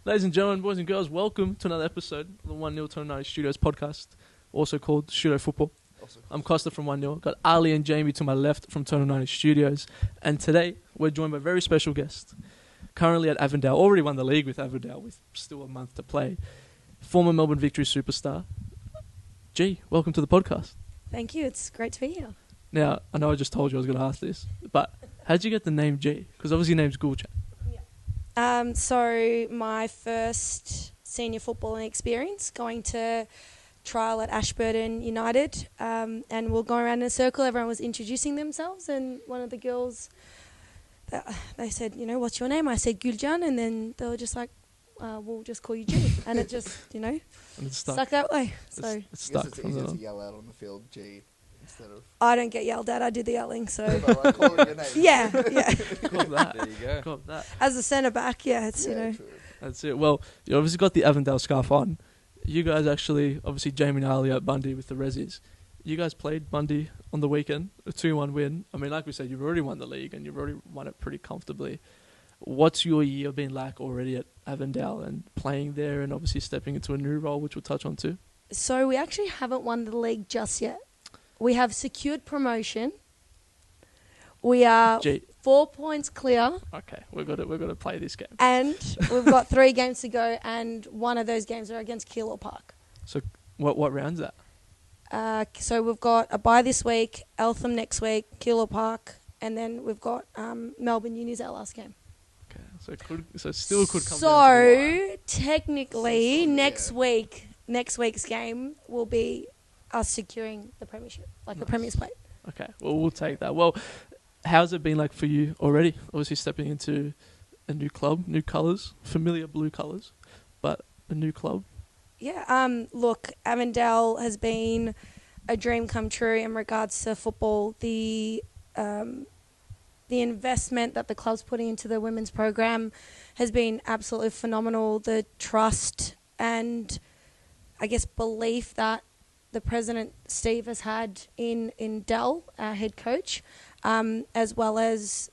Ladies and gentlemen, boys and girls, welcome to another episode of the 1-0 T90 Studios podcast, also called Studio Football. I'm Costa from 1-0, got Ali and Jamie to my left from T90 Studios, and today we're joined by a very special guest, currently at Avondale, already won the league with Avondale with still a month to play, former Melbourne Victory superstar. G, welcome to the podcast. Thank you, it's great to be here. Now, I know I just told you I was going to ask this, but how'd you get the name G? Because obviously your name's Gulchan. So my first senior footballing experience, going to trial at Ashburton United, and we're going around in a circle. Everyone was introducing themselves, and one of the girls, they said, what's your name? I said Guljan, and then they were just like, we'll just call you G. And it just, and it stuck that way. So it's stuck. It's easier to yell out on the field, G, instead of... I don't get yelled at, I do the yelling, so... Like calling your name. yeah. Got that. There you go. Got that. As a centre-back, it's, True. That's it. Well, you obviously got the Avondale scarf on. You guys actually, obviously Jamie and Ali at Bundy with the Rezzies. You guys played Bundy on the weekend, a 2-1 win. I mean, like we said, you've already won the league and you've already won it pretty comfortably. What's your year been like already at Avondale and playing there and obviously stepping into a new role, which we'll touch on too? So we actually haven't won the league just yet. We have secured promotion. We are 4 points clear. Okay, we've got to play this game. And we've got 3 games to go, and one of those games are against Keilor Park. So what round's that? So we've got a bye this week, Eltham next week, Keilor Park, and then we've got Melbourne Uni's our last game. Okay, so it still could come down to the So wire. technically, next week's game will be us securing the premiership, like the Premier's plate. Okay, well, we'll take that. Well, how's it been like for you already? Obviously stepping into a new club, new colours, familiar blue colours, but a new club. Yeah, look, Avondale has been a dream come true in regards to football. The investment that the club's putting into the women's program has been absolutely phenomenal. The trust and, I guess, belief that the president, Steve, has had in Dell, our head coach, as well as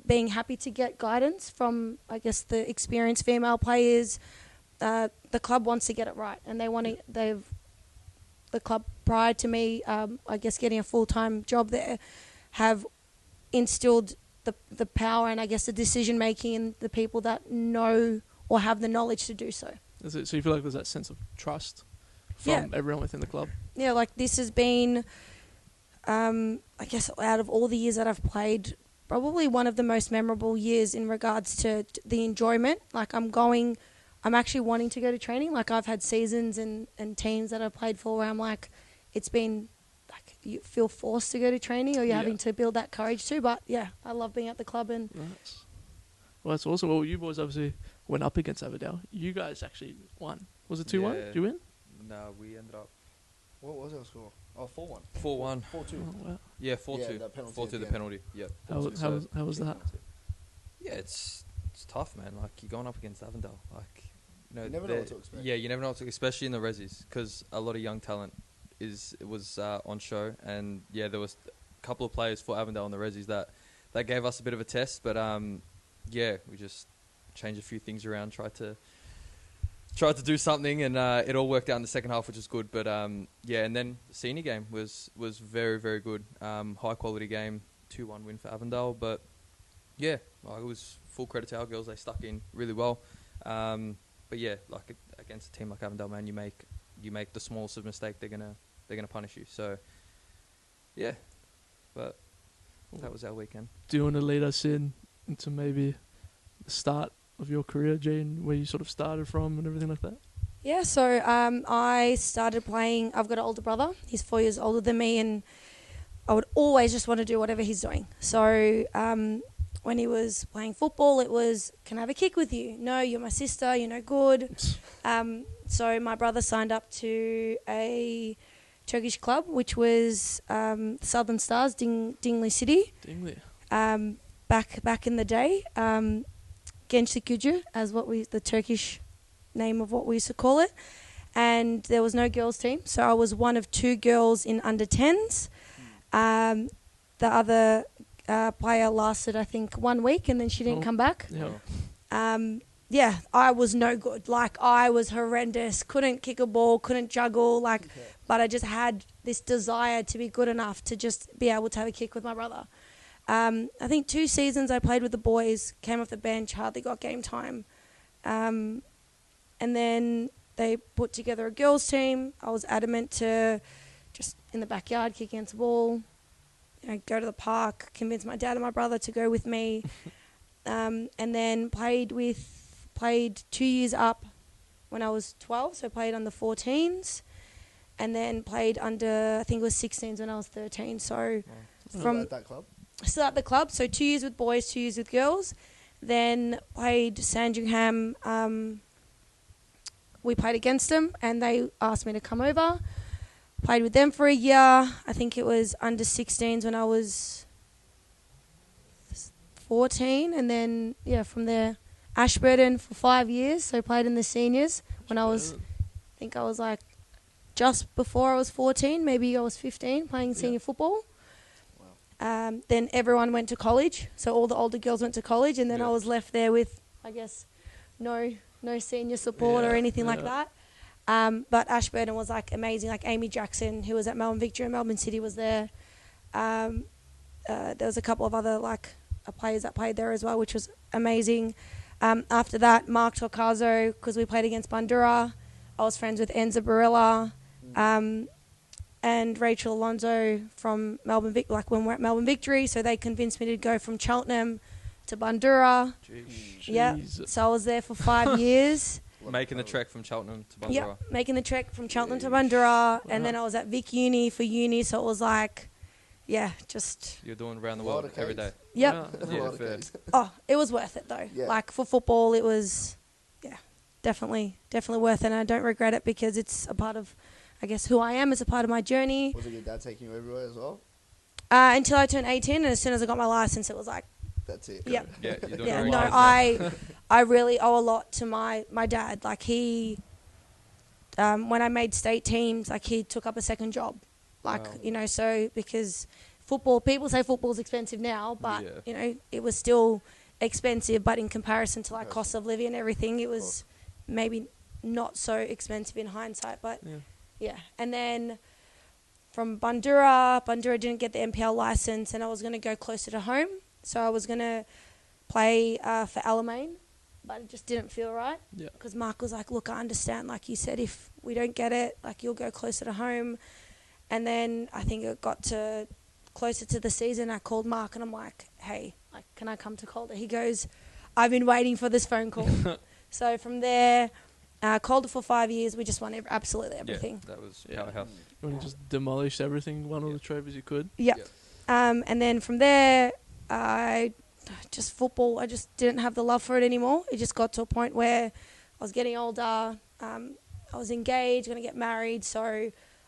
being happy to get guidance from, I guess, the experienced female players. The club wants to get it right, and the club, prior to me, I guess, getting a full-time job there, have instilled the power and, I guess, the decision-making in the people that know or have the knowledge to do so. Is it, so you feel like there's that sense of trust from everyone within the club? Yeah, like this has been, I guess, out of all the years that I've played, probably one of the most memorable years in regards to the enjoyment. Like I'm actually wanting to go to training. Like I've had seasons and teams that I've played for where I'm like, it's been like you feel forced to go to training or you're having to build that courage too. But yeah, I love being at the club. And nice. Well, that's awesome. Well, you boys obviously went up against Avondale. You guys actually won. Was it 2-1? Yeah. Did you win? No, we ended up... What was our score? Oh, 4-1. 4-1. 4-2. Oh, wow. Yeah, 4-2. Yeah, that penalty 4-2 at the the penalty. Yep. How was that? Yeah, it's tough, man. Like, you're going up against Avondale. Like, You never know what to expect. Yeah, you never know what to expect, especially in the Rezzies, because a lot of young talent was on show. And, yeah, there was a couple of players for Avondale in the Rezzies that gave us a bit of a test. But, yeah, we just changed a few things around, tried to do something, and it all worked out in the second half, which is good. But yeah, and then the senior game was very, very good. High quality game, 2-1 win for Avondale. But yeah, it was full credit to our girls. They stuck in really well. But yeah, like against a team like Avondale, man, you make the smallest of mistake, they're gonna punish you. So yeah, but that was our weekend. Do you want to lead us into maybe the start of your career, Gene, where you sort of started from and everything like that? yeah, so I started playing. I've got an older brother. He's 4 years older than me, and I would always just want to do whatever he's doing. So when he was playing football, it was, can I have a kick with you? No, you're my sister, you're no good. So my brother signed up to a Turkish club, which was Southern Stars, Dingley City. Dingley. Back in the day. Gençlik as the Turkish name of what we used to call it. And there was no girls team, so I was one of 2 girls in under 10s. The other player lasted, I think, 1 week, and then she didn't come back. Yeah. yeah, I was no good. Like, I was horrendous. Couldn't kick a ball, couldn't juggle. Like, but I just had this desire to be good enough to just be able to have a kick with my brother. I think 2 seasons I played with the boys, came off the bench, hardly got game time. And then they put together a girls' team. I was adamant to just in the backyard kick against the ball, go to the park, convince my dad and my brother to go with me. And then played 2 years up when I was 12, so I played under 14s, and then played under, I think it was 16s when I was 13. So Still at that club? Still at the club, so 2 years with boys, 2 years with girls. Then played Sandringham. We played against them, and they asked me to come over. Played with them for a year. I think it was under 16s when I was 14, and then from there, Ashburton for 5 years. So played in the seniors when I think I was like just before I was 14, maybe I was 15, playing senior football. Wow. Then everyone went to college, so all the older girls went to college, and then I was left there with, I guess, no senior support or anything like that. But Ashburton was like amazing. Like Amy Jackson, who was at Melbourne Victory and Melbourne City, was there. There was a couple of other players that played there as well, which was amazing. After that, Mark Torcazo, because we played against Bandura. I was friends with Enza Barilla and Rachel Alonso from Melbourne when we were at Melbourne Victory. So they convinced me to go from Cheltenham to Bandura. Yeah, so I was there for 5 years. Making the trek from Cheltenham to Bandura. Yeah, making the trek from Cheltenham to Bandura. And then I was at Vic Uni for uni, so it was like, just... You're doing around the world every day. Yep. Fair. Oh, it was worth it though. Yeah. Like for football, it was, definitely worth it. And I don't regret it because it's a part of, I guess, who I am. It's a part of my journey. Was it your dad taking you everywhere as well? Until I turned 18, and as soon as I got my license, it was like, that's it. Yeah. Yeah, you're doing yeah. very No, good. I really owe a lot to my dad. Like he, when I made state teams, like he took up a second job. Like, so because people say football's expensive now, but, it was still expensive, but in comparison to cost of living and everything, it was maybe not so expensive in hindsight, but And then from Bandura didn't get the NPL license, and I was going to go closer to home. So I was going to play for Alamein, but it just didn't feel right. Yeah. Because Mark was like, look, I understand. Like you said, if we don't get it, you'll go closer to home. And then I think it got to closer to the season. I called Mark and I'm like, hey, can I come to Calder? He goes, I've been waiting for this phone call. So from there, Calder for 5 years. We just won absolutely everything. Yeah, that was powerhouse. When you just demolished everything, won all the trophies you could. Yeah. And then from there, football, I just didn't have the love for it anymore. It just got to a point where I was getting older. I was engaged, going to get married. So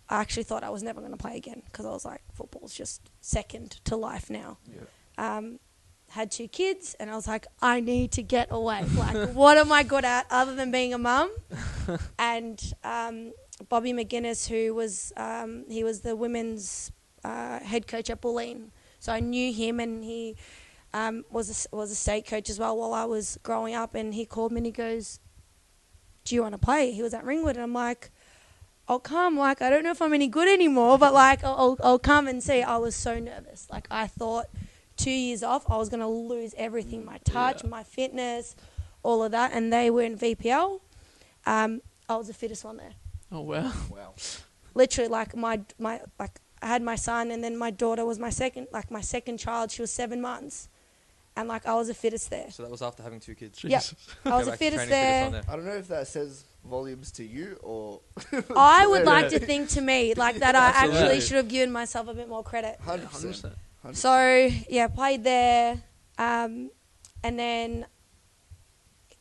I actually thought I was never going to play again because I was like, football's just second to life now. Yeah. Had 2 kids, and I was like, I need to get away. What am I good at other than being a mum? And Bobby McGuinness, who was he was the women's head coach at Bulleen. So I knew him, and he was a state coach as well while I was growing up. And he called me and he goes, do you want to play? He was at Ringwood, and I'm like, I'll come. I don't know if I'm any good anymore, but I'll come and see. I was so nervous. I thought 2 years off, I was going to lose everything, my touch, my fitness, all of that. And they were in VPL. I was the fittest one there. Oh, wow. Literally, I had my son, and then my daughter was my second child. She was 7 months, and I was the fittest there. So that was after having 2 kids. Yep, I was the fittest there. I don't know if that says volumes to you or. I would like to think to me that I actually should have given myself a bit more credit. 100%. So played there, and then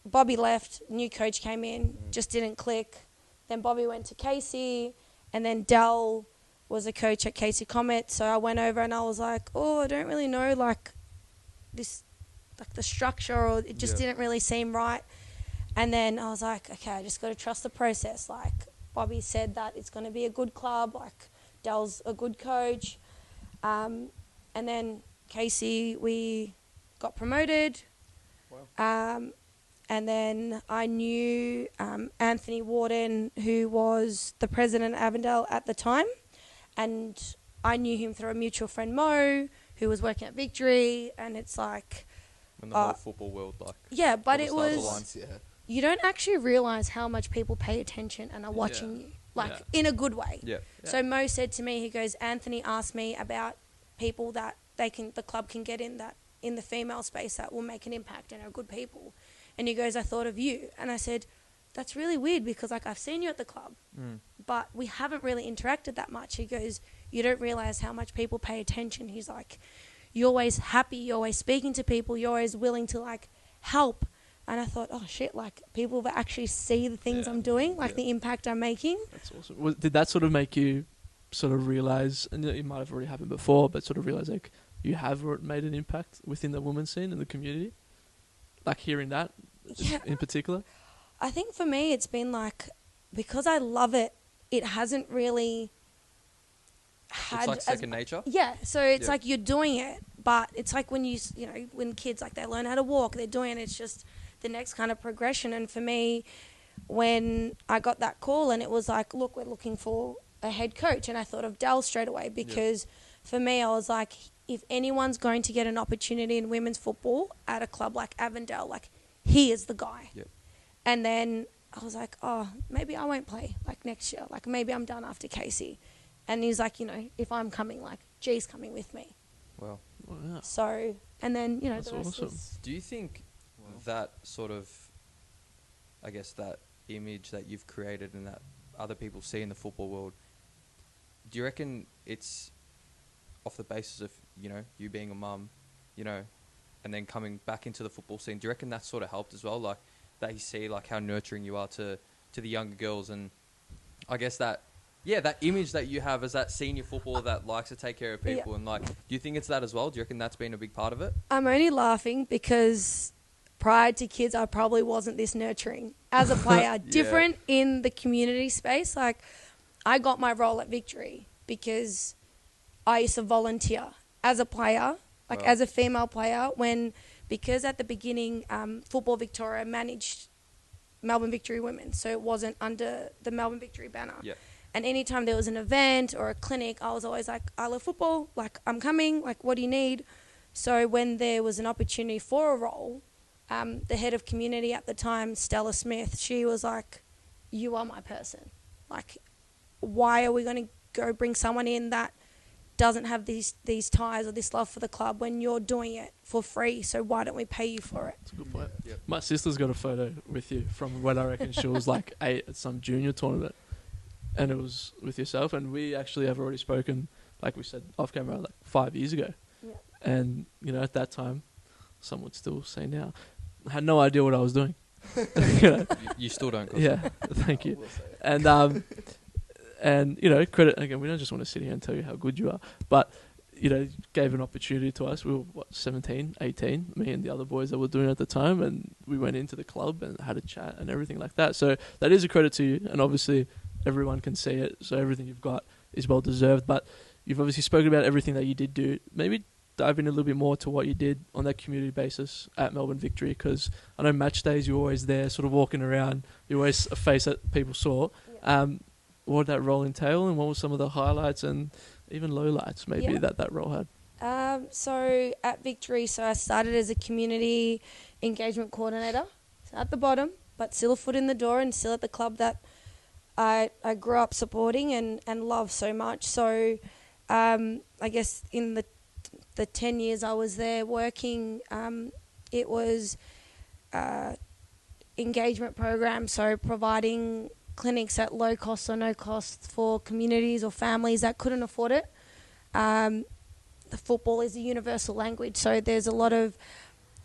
Bobby left. New coach came in, just didn't click. Then Bobby went to Casey, and then Dell was a coach at Casey Comet. So I went over and I was like, I don't really know this, the structure, or it just didn't really seem right. And then I was like, okay, I just got to trust the process. Bobby said that it's going to be a good club. Dell's a good coach. And then Casey, we got promoted. Wow. And then I knew Anthony Warden, who was the president of Avondale at the time. And I knew him through a mutual friend, Mo, who was working at Victory. And it's like... When the whole football world, like... Yeah, but it stars was... aligned. Yeah. You don't actually realise how much people pay attention and are watching you. Like, in a good way. Yeah. So Mo said to me, he goes, Anthony asked me about people that the club can get in the female space that will make an impact and are good people. And he goes, I thought of you. And I said, that's really weird because, like, I've seen you at the club, but we haven't really interacted that much. He goes, you don't realise how much people pay attention. He's like, you're always happy, you're always speaking to people, you're always willing to, like, help. And I thought, oh, shit, like, people will actually see the things I'm doing, like the impact I'm making. That's awesome. Did that sort of make you sort of realise, and it might have already happened before, but sort of realise, like, you have made an impact within the women's scene and the community? Like, hearing that in particular? I think for me it's been like, because I love it, it hasn't really had... It's like second nature? Yeah, so it's like you're doing it, but it's like when when kids, like, they learn how to walk, they're doing it, it's just the next kind of progression. And for me, when I got that call and it was like, look, we're looking for a head coach, and I thought of Dal straight away because for me, I was like, if anyone's going to get an opportunity in women's football at a club like Avondale, like, he is the guy. Yep. And then I was like, oh, maybe I won't play, like, next year. Like, maybe I'm done after Casey. And he's like, if I'm coming, like, G's coming with me. Wow. Yeah. So, and then, That's the rest awesome. is... Do you think that sort of, I guess, that image that you've created and that other people see in the football world, do you reckon it's off the basis of, you being a mum, and then coming back into the football scene? Do you reckon that sort of helped as well? Like, that you see, like, how nurturing you are to the younger girls, and I guess that image that you have as that senior footballer that likes to take care of people, and, like, do you think it's that as well? Do you reckon that's been a big part of it? I'm only laughing because prior to kids, I probably wasn't this nurturing as a player. Different in the community space. Like, I got my role at Victory because I used to volunteer as a player, like as a female player, because at the beginning, Football Victoria managed Melbourne Victory Women, so it wasn't under the Melbourne Victory banner. Yeah. And anytime there was an event or a clinic, I was always like, I love football, like, I'm coming, like, what do you need? So when there was an opportunity for a role, the head of community at the time, Stella Smith, she was like, you are my person. Like, why are we going to go bring someone in that doesn't have these ties or this love for the club when you're doing it for free? So why don't we pay you for it? That's a good point. Yep. My sister's got a photo with you from when I reckon she was like 8 at some junior tournament, and it was with yourself, and we actually have already spoken, like we said off camera, like 5 years ago. Yeah. And, at that time, some would still say now, I had no idea what I was doing. You still don't. Cause Yeah, thank you. And credit again. We don't just want to sit here and tell you how good you are, but gave an opportunity to us. We were 17, 18, me and the other boys that were doing it at the time, and we went into the club and had a chat and everything like that. So that is a credit to you, and obviously everyone can see it. So everything you've got is well deserved. But you've obviously spoken about everything that you did do. Maybe dive in a little bit more to what you did on that community basis at Melbourne Victory, because I know match days you're always there, sort of walking around. You're always a face that people saw. Yeah. What did that role entail, and what were some of the highlights and even lowlights maybe that role had? So at Victory, I started as a community engagement coordinator, so at the bottom, but still a foot in the door and still at the club that I grew up supporting and love so much. So I guess in the 10 years I was there working, it was engagement program, so providing clinics at low cost or no cost for communities or families that couldn't afford it. The football is a universal language, so there's a lot of,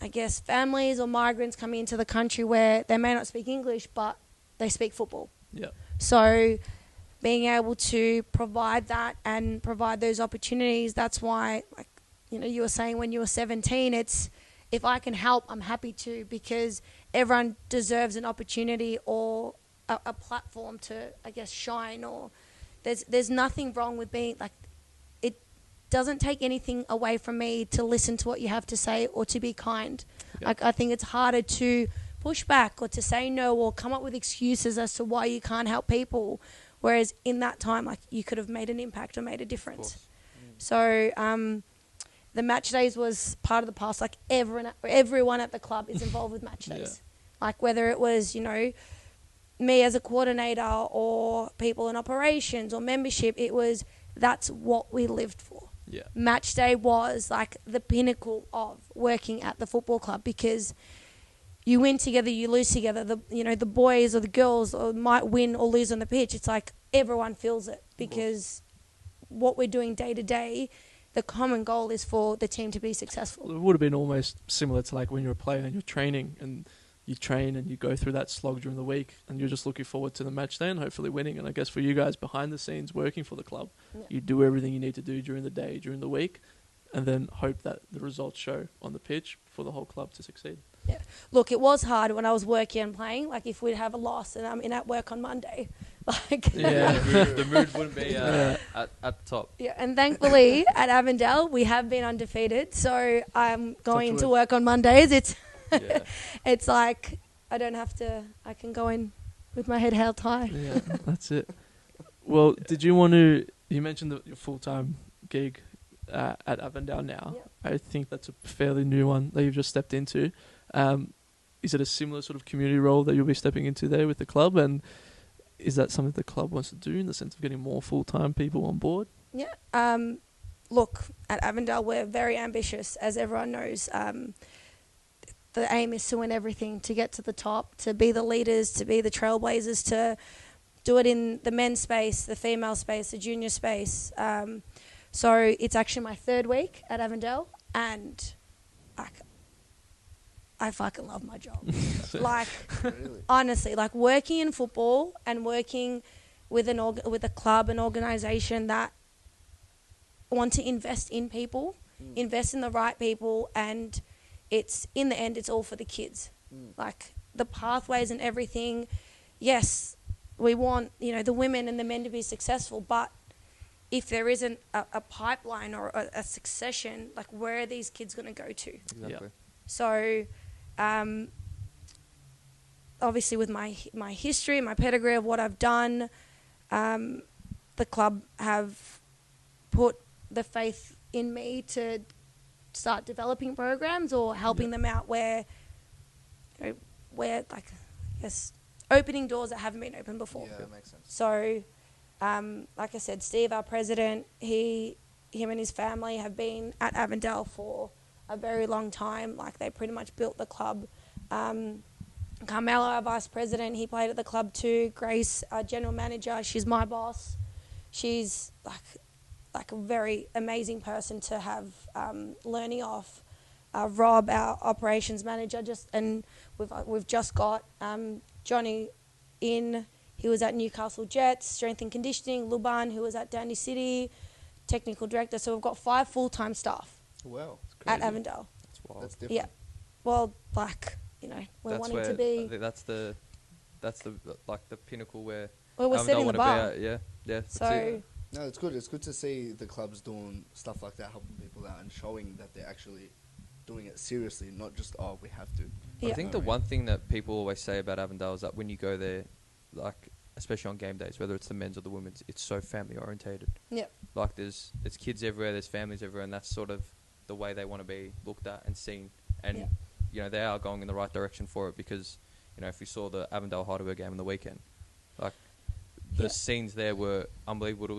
I guess, families or migrants coming into the country where they may not speak English, but they speak football. Yeah. So being able to provide that and provide those opportunities, that's why, like, you were saying when you were 17, it's, if I can help, I'm happy to, because everyone deserves an opportunity or a platform to, I guess, shine. Or there's nothing wrong with being, like, it doesn't take anything away from me to listen to what you have to say or to be kind. Yeah. Like, I think it's harder to push back or to say no or come up with excuses as to why you can't help people. Whereas in that time, like, you could have made an impact or made a difference. So the match days was part of the past. Like, everyone at the club is involved with match days. Like, whether it was, you know, me as a coordinator or people in operations or membership, that's what we lived for. Yeah. Match day was like the pinnacle of working at the football club, because you win together, you lose together. The boys or the girls might win or lose on the pitch. It's like everyone feels it, because what we're doing day to day, the common goal is for the team to be successful. It would have been almost similar to like when you're a player and you're training and you train and you go through that slog during the week and you're just looking forward to the match day and hopefully winning. And I guess for you guys behind the scenes working for the club, you do everything you need to do during the day, during the week, and then hope that the results show on the pitch for the whole club to succeed. Yeah. Look, it was hard when I was working and playing. Like, if we'd have a loss and I'm in at work on Monday, like... The mood wouldn't be at the top. Yeah, and thankfully at Avondale we have been undefeated, so I'm going to work on Mondays. It's like I don't have to. I can go in with my head held high. Yeah, that's it. Well, did you want to? You mentioned your full-time gig at Avondale now. Yeah. I think that's a fairly new one that you've just stepped into. Is it a similar sort of community role that you'll be stepping into there with the club, and is that something the club wants to do in the sense of getting more full-time people on board? Yeah. Look, at Avondale we're very ambitious, as everyone knows. The aim is to win everything, to get to the top, to be the leaders, to be the trailblazers, to do it in the men's space, the female space, the junior space. So it's actually my third week at Avondale, and I fucking love my job. Like, Really? honestly, like working in football and working with a club, an organisation that want to invest in people, invest in the right people, and in the end, it's all for the kids. Like, the pathways and everything, yes, we want, the women and the men to be successful, but if there isn't a pipeline or a succession, like, where are these kids going to go to? Exactly. Yeah. So, obviously with my history, my pedigree of what I've done, the club have put the faith in me to start developing programs or helping them out where like, I guess, opening doors that haven't been opened before. Yeah, that makes sense. So, like I said, Steve, our president, him and his family have been at Avondale for a very long time. Like, they pretty much built the club. Carmela, our vice president, he played at the club too. Grace, our general manager, she's my boss. She's like a very amazing person to have learning off. Rob, our operations manager, we've just got Johnny in. He was at Newcastle Jets, strength and conditioning. Luban, who was at Dandy City, technical director. So we've got 5 full-time staff. Wow. At Avondale. That's wild. That's different. Yeah. Well, like, we're wanting to be... I think that's the like the pinnacle where Well, we're setting the bar. Yeah. That's So... it. No, it's good. It's good to see the clubs doing stuff like that, helping people out and showing that they're actually doing it seriously, not just, we have to. Yeah. I think the one thing that people always say about Avondale is that when you go there, like, especially on game days, whether it's the men's or the women's, it's so family orientated. Yeah. Like, there's kids everywhere, there's families everywhere, and that's sort of the way they want to be looked at and seen. And they are going in the right direction for it, because if you saw the Avondale Heidelberg game on the weekend, like, the scenes there were unbelievable. It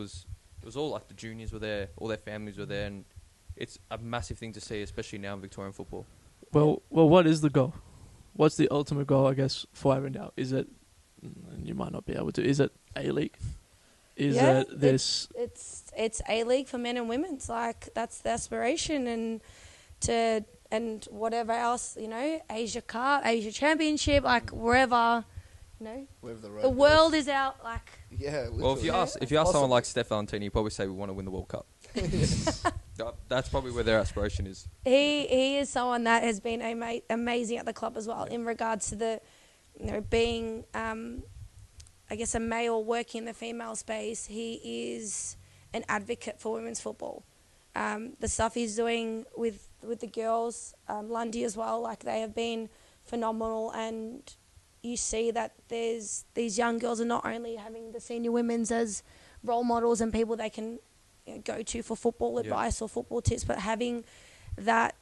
was all like the juniors were there, all their families were there, and it's a massive thing to see, especially now in Victorian football. Well, what is the goal? What's the ultimate goal, I guess, for Avondale? Is it, and you might not be able to, is it A-League? Is it this? It's A-League for men and women. It's like, that's the aspiration, and whatever else, Asia Cup, Asia Championship, like, wherever, Wherever the road the world is out, like... Yeah, Well, if you ask someone like Steph Valentini, you probably say we want to win the World Cup. That's probably where their aspiration is. He is someone that has been amazing at the club as well, in regards to the, being, I guess, a male working in the female space. He is an advocate for women's football. The stuff he's doing with the girls, Lundy as well, like, they have been phenomenal, and you see that there's these young girls are not only having the senior women's as role models and people they can go to for football advice or football tips, but having that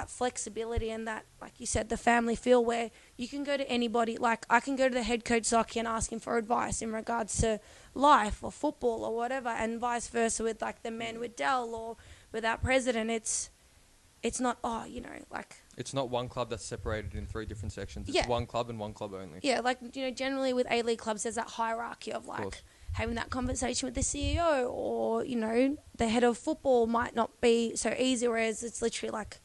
flexibility and that, like you said, the family feel where you can go to anybody. Like, I can go to the head coach Zaki and ask him for advice in regards to life or football or whatever, and vice versa with like the men with Dell or with our president. It's not, It's not one club that's separated in 3 different sections. It's one club and one club only. Yeah, like, generally with A-League clubs, there's that hierarchy of like having that conversation with the CEO or, the head of football might not be so easy, whereas it's literally like,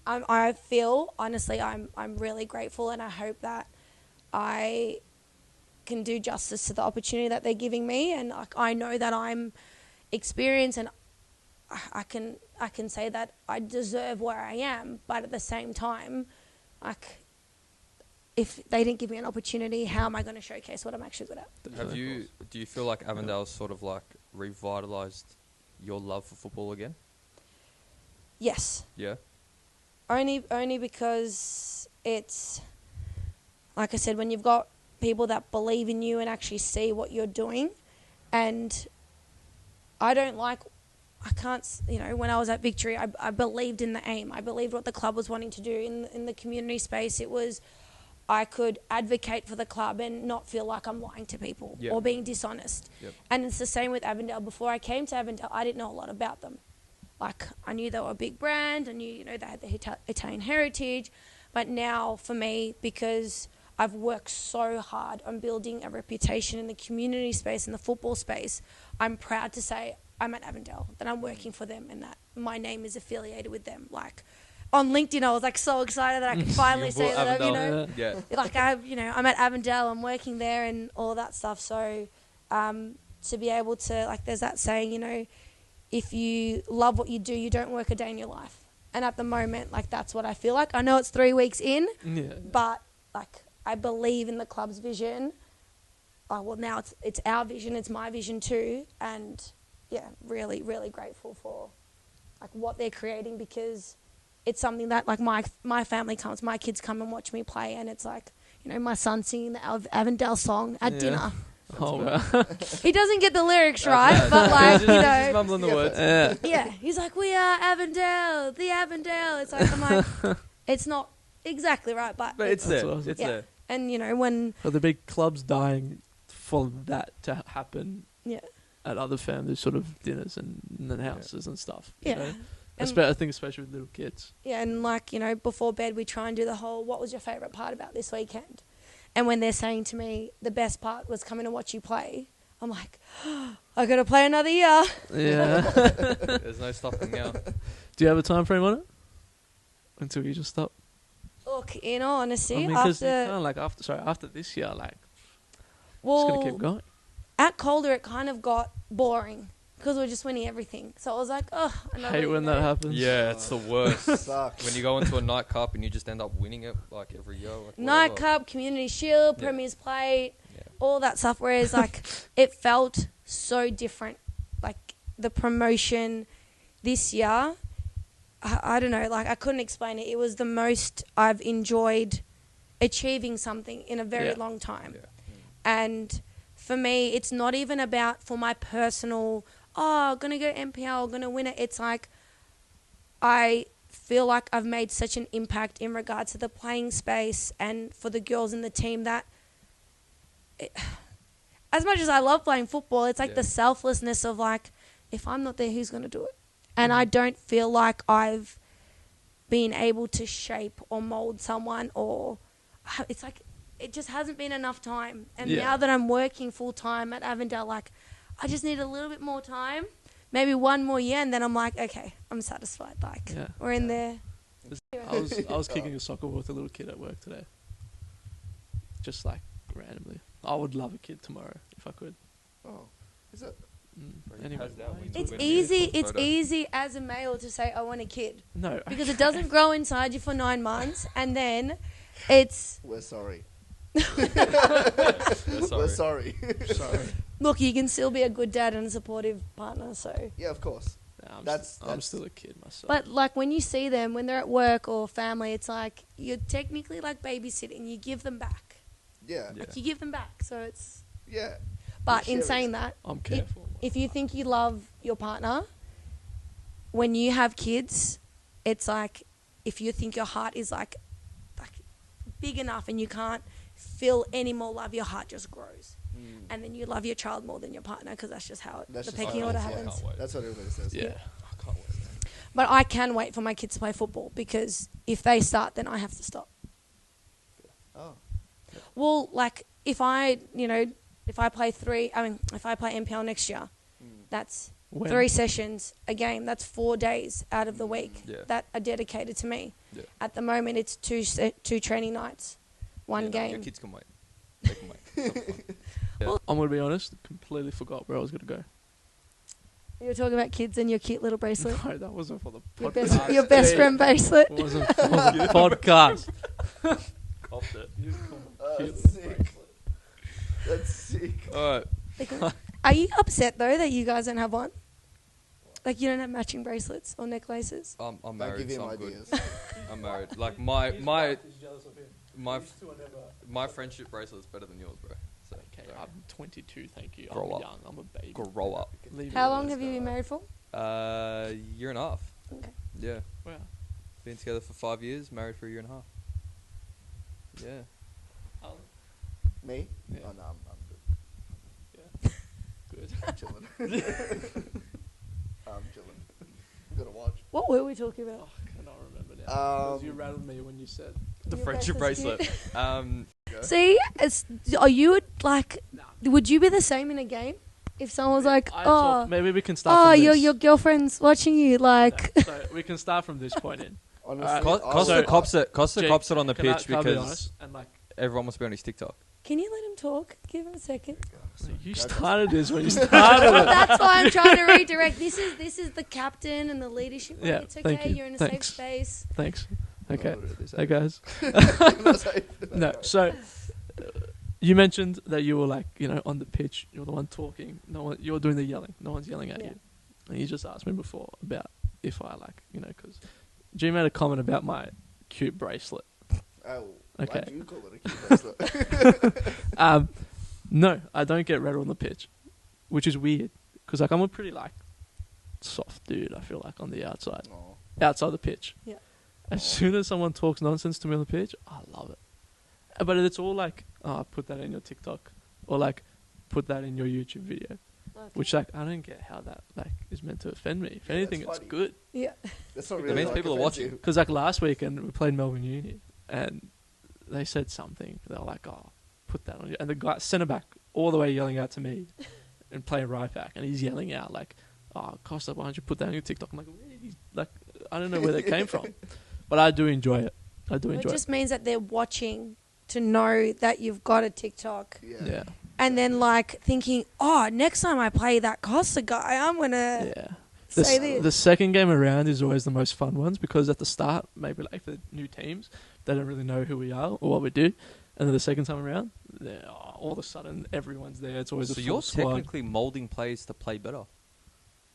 I feel, honestly, I'm really grateful, and I hope that I can do justice to the opportunity that they're giving me, and I know that I'm experienced, and I can say that I deserve where I am, but at the same time, like, if they didn't give me an opportunity, how am I going to showcase what I'm actually good at? Do you feel like Avondale's sort of like revitalised your love for football again? Yes. Yeah. Only because it's, like I said, when you've got people that believe in you and actually see what you're doing, and when I was at Victory, I believed in the aim. I believed what the club was wanting to do in the community space. It was, I could advocate for the club and not feel like I'm lying to people or being dishonest. Yep. And it's the same with Avondale. Before I came to Avondale, I didn't know a lot about them. Like, I knew they were a big brand. I knew, they had the Italian heritage. But now, for me, because I've worked so hard on building a reputation in the community space, in the football space, I'm proud to say I'm at Avondale, that I'm working for them, and that my name is affiliated with them. Like, on LinkedIn, I was like so excited that I could finally say that, I'm at Avondale, I'm working there, and all that stuff. So, to be able to, like, there's that saying, if you love what you do, you don't work a day in your life. And at the moment, like, that's what I feel like. I know it's 3 weeks in, but like, I believe in the club's vision. Now it's our vision, it's my vision too, and really, really grateful for like what they're creating, because it's something that, like, my family comes, my kids come and watch me play, and it's like, my son singing the Avondale song at dinner. Oh, wow. He doesn't get the lyrics right, but like, just mumbling the words. Yeah, he's like, we are Avondale, the Avondale. It's like, I'm like, it's not exactly right, but it's there. Awesome. It's there. And when the big clubs dying for that to happen at other families' sort of dinners and houses and stuff. You know? I think especially with little kids. Yeah, and like, before bed we try and do the whole, what was your favourite part about this weekend? And when they're saying to me, the best part was coming to watch you play, I'm like, I got to play another year. Yeah. There's no stopping now. Do you have a time frame on it? Until you just stop? Look, in all honesty, after this year, like, just going to keep going. At Calder, it kind of got boring because we're just winning everything. So I was like, I hate when that happens. Yeah, it's the worst. Sucks. When you go into a night cup and you just end up winning it like every year. Like, night cup, Community Shield, Premier's Plate, all that stuff. Whereas like it felt so different. Like the promotion this year, I don't know. Like I couldn't explain it. It was the most I've enjoyed achieving something in a very long time. Yeah. And for me, it's not even about for my personal, going to go NPL, going to win it. It's like I feel like I've made such an impact in regards to the playing space and for the girls in the team that as much as I love playing football, it's like the selflessness of like, if I'm not there, who's going to do it? And I don't feel like I've been able to shape or mold someone, or it's like, it just hasn't been enough time. And now that I'm working full time at Avondale, like, I just need a little bit more time, maybe one more year, and then I'm like, okay, I'm satisfied. Like, we're in there. I was kicking a soccer ball with a little kid at work today. Just like randomly. I would love a kid tomorrow if I could. Oh, is it? Anyway, it's easy. It's easy as a male to say I want a kid. No, because it doesn't grow inside you for 9 months, and then it's. We're sorry. We're sorry. Look, you can still be a good dad and a supportive partner. So yeah, of course. I'm still a kid myself. But like when you see them when they're at work or family, it's like you're technically like babysitting. You give them back. Yeah. Like you give them back. So it's. Yeah. But You're in sharing saying that, I'm careful. if you think you love your partner, when you have kids, it's like if you think your heart is like big enough and you can't feel any more love, your heart just grows. And then you love your child more than your partner because that's just how the pecking order happens. That's what everybody says. Yeah. I can't wait. But I can wait for my kids to play football because if they start, then I have to stop. Oh. Well, like if I play NPL next year, that's 3 sessions a game. That's 4 days out of the week that are dedicated to me. Yeah. At the moment, it's 2 training nights, one game. Your kids can wait. They can wait. Yeah. Well, I'm going to be honest, completely forgot where I was going to go. You were talking about kids and your cute little bracelet. No, that wasn't for the Your podcast. your best friend bracelet. It wasn't for the podcast. Copped it. That's sick. That's sick. All right. Are you upset though that you guys don't have one? Like you don't have matching bracelets or necklaces? I'm Don't married, give him so I'm good. ideas. I'm married. Like my friendship bracelet's better than yours, bro. So Okay, I'm 22, thank you. Grow I'm up. young, I'm a baby. grow up. Leave How it long as have you been married for? Year and a half. Okay. Yeah. Wow. Been together for 5 years, married for a year and a half. Yeah. Me? Yeah. Oh, no, I'm good. Good. I'm chilling. I'm chilling. Gotta watch. What were we talking about? Oh, I cannot remember now. Because you rattled me when you said. The Your friendship bracelet's bracelet. See, are you like? Would you be the same in a game? If someone was like, I "Oh, thought maybe we can start from this. your girlfriend's watching you," like. No, so we can start from this point in. Honestly, Costa cops Jake, it on the can I- pitch can I be because honest? And like, everyone must be on his TikTok. Can you let him talk? Give him a second. you started this when you started it. That's why I'm trying to redirect. This is the captain and the leadership. Like, Yeah, it's okay. thank you. You're in a Thanks. safe space. Thanks. Okay. No, Hey guys. No, so you mentioned that you were like, on the pitch, you're the one talking. No one, you're doing the yelling. No one's yelling at Yeah. you. And you just asked me before about if I because G made a comment about my cute bracelet. Oh, Okay. why do you call it a cute bracelet? No, I don't get rattled on the pitch, which is weird because I'm a pretty soft dude. I feel like on the outside, Aw. outside the pitch. Yeah. As soon as someone talks nonsense to me on the pitch, I love it. But it's all put that in your TikTok or put that in your YouTube video, which I don't get how that is meant to offend me. If anything, that's it's funny. good. Yeah. That's not It really means people are watching. offensive. Because last weekend we played Melbourne Uni and they said something. They were like, "Oh, put that on you," and the guy centre back all the way yelling out to me and playing right back, and he's yelling out "Oh, Costa, why don't you put that on your TikTok?" I'm like, where did I don't know where that came from, but I do enjoy it. I do It enjoy just means that they're watching to know that you've got a TikTok, Yeah. and then thinking, "Oh, next time I play that Costa guy, I'm gonna Yeah. say this." The second game around is always the most fun ones because at the start, maybe for new teams, they don't really know who we are or what we do. And then the second time around, all of a sudden, everyone's there. It's always So a full you're squad. technically molding players to play better.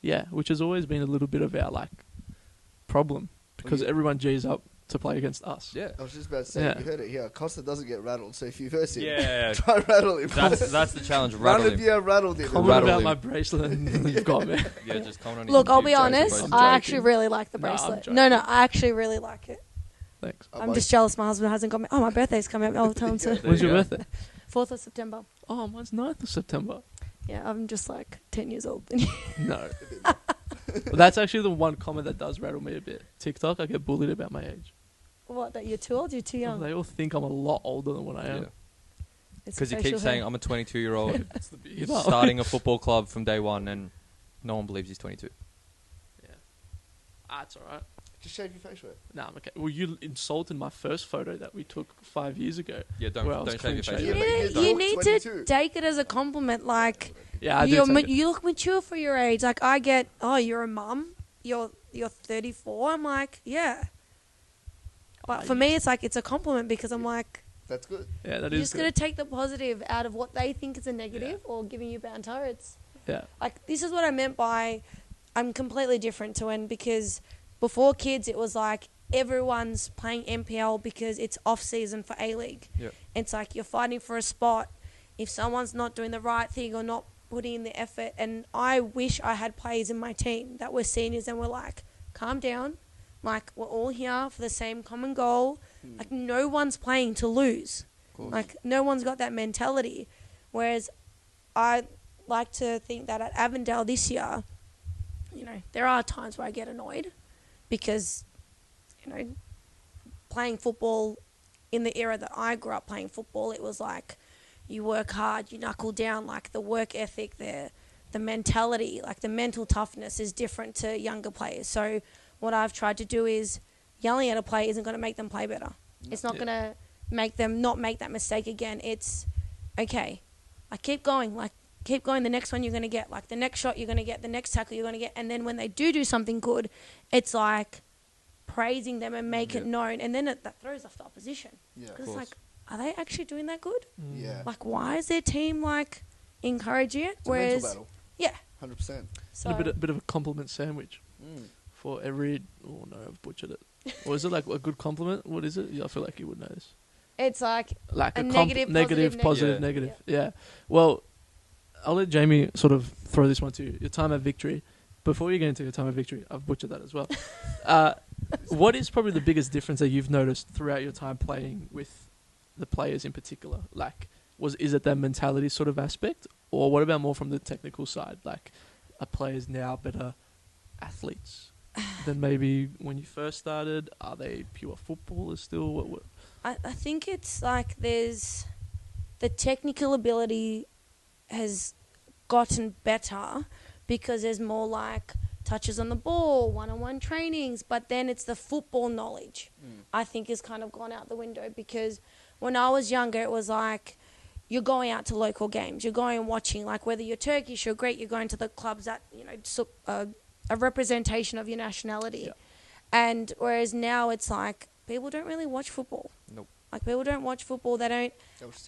Yeah, which has always been a little bit of our problem because you- everyone G's up to play against us. Yeah. I was just about to say, Yeah. you heard it here. Costa doesn't get rattled, so if you verse him, Yeah. try rattle him. That's the challenge. None Rattle of him. you have rattled him. Comment Rattle about him. my bracelet and you've got me. Yeah, just comment on his Look, I'll YouTube be channel, honest. bracelet. I'm I actually joking. really like the No, I'm bracelet. joking. No, I actually really like it. Thanks. I'm just jealous my husband hasn't got me. Oh, my birthday's coming up. I'll tell him to. There When's you your go. birthday? 4th of September. Oh, mine's 9th of September. Yeah, I'm just 10 years old. No. Well, that's actually the one comment that does rattle me a bit. TikTok, I get bullied about my age. What, that you're too old? You're too young? They all think I'm a lot older than what I am. Yeah. It's Because he facial keeps saying, hair. I'm a 22-year-old That's the beauty. starting a football club from day one, and no one believes he's 22. Yeah. It's alright. Just shave your face with it. Nah, I'm okay. Well, you insulted my first photo that we took 5 years ago. Yeah, don't Well, don't it's shave your clean face. shaven. You Yeah, need, but you you need look to 22. take it as a compliment. Yeah, I do. take it. You look mature for your age. I get, oh, you're a mum. You're 34. I'm like, yeah. But for me, it's it's a compliment because I'm like, That's good. Yeah, that you're is just good. going to take the positive out of what they think is a negative or giving you banter. It's Yeah. this is what I meant by I'm completely different to when, because before kids it was like everyone's playing NPL because it's off season for A-League. Yep. It's like you're fighting for a spot. If someone's not doing the right thing or not putting in the effort, and I wish I had players in my team that were seniors and were like, calm down, like we're all here for the same common goal. Like no one's playing to lose. Like no one's got that mentality. Whereas I like to think that at Avondale this year, you know, there are times where I get annoyed because, you know, playing football in the era that I grew up playing football, it was like you work hard, you knuckle down, like the work ethic, the mentality, like the mental toughness is different to younger players. So what I've tried to do is yelling at a player isn't going to make them play better. It's not going to make them not make that mistake again. It's, okay, like keep going, the next one you're going to get, like the next shot you're going to get, the next tackle you're going to get. And then when they do something good, it's like praising them and make it known. And then that throws off the opposition. Because it's like, are they actually doing that good? Yeah. Like, why is their team, like, encouraging it? It's a mental battle. Yeah. 100%. So, a bit of a compliment sandwich for every... Oh, no, I've butchered it. Or is it like a good compliment? What is it? I feel like you would know this. it's like Like a negative, positive, Yeah. negative. Yeah. Well, I'll let Jamie sort of throw this one to you. Your time at Victory. Before you get into your time at Victory, I've butchered that as well. What is probably the biggest difference that you've noticed throughout your time playing with the players in particular? Like, is it that mentality sort of aspect? Or what about more from the technical side? Like, are players now better athletes than maybe when you first started? Are they pure footballers still? What? I think it's like there's the technical ability has gotten better because there's more like touches on the ball, one-on-one trainings, but then it's the football knowledge I think has kind of gone out the window, because when I was younger it was like you're going out to local games, you're going and watching, like whether you're Turkish or Greek, you're going to the clubs that, you know, a representation of your nationality. Yeah. And whereas now it's like people don't really watch football. Nope. Like people don't watch football, they don't.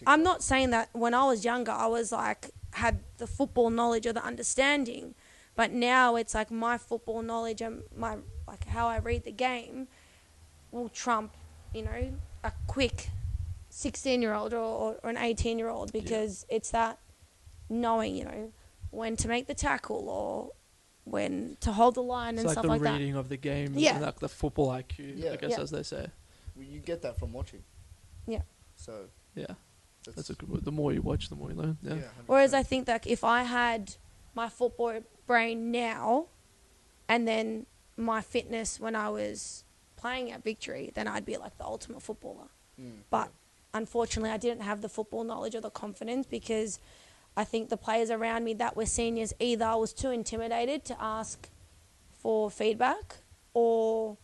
I'm not saying that when I was younger I was like had the football knowledge or the understanding, but now it's like my football knowledge and my like how I read the game will trump, you know, a quick 16-year-old or an 18-year-old, because it's that knowing, you know, when to make the tackle or when to hold the line and stuff like that. It's like the reading of the game, Yeah. like the football IQ, I guess, Yeah. as they say. Well, you get that from watching. Yeah. So Yeah, that's a good word. The more you watch, the more you learn. Yeah. 100%. Whereas I think that if I had my football brain now and then my fitness when I was playing at Victory, then I'd be like the ultimate footballer. But unfortunately, I didn't have the football knowledge or the confidence, because I think the players around me that were seniors either I was too intimidated to ask for feedback, or,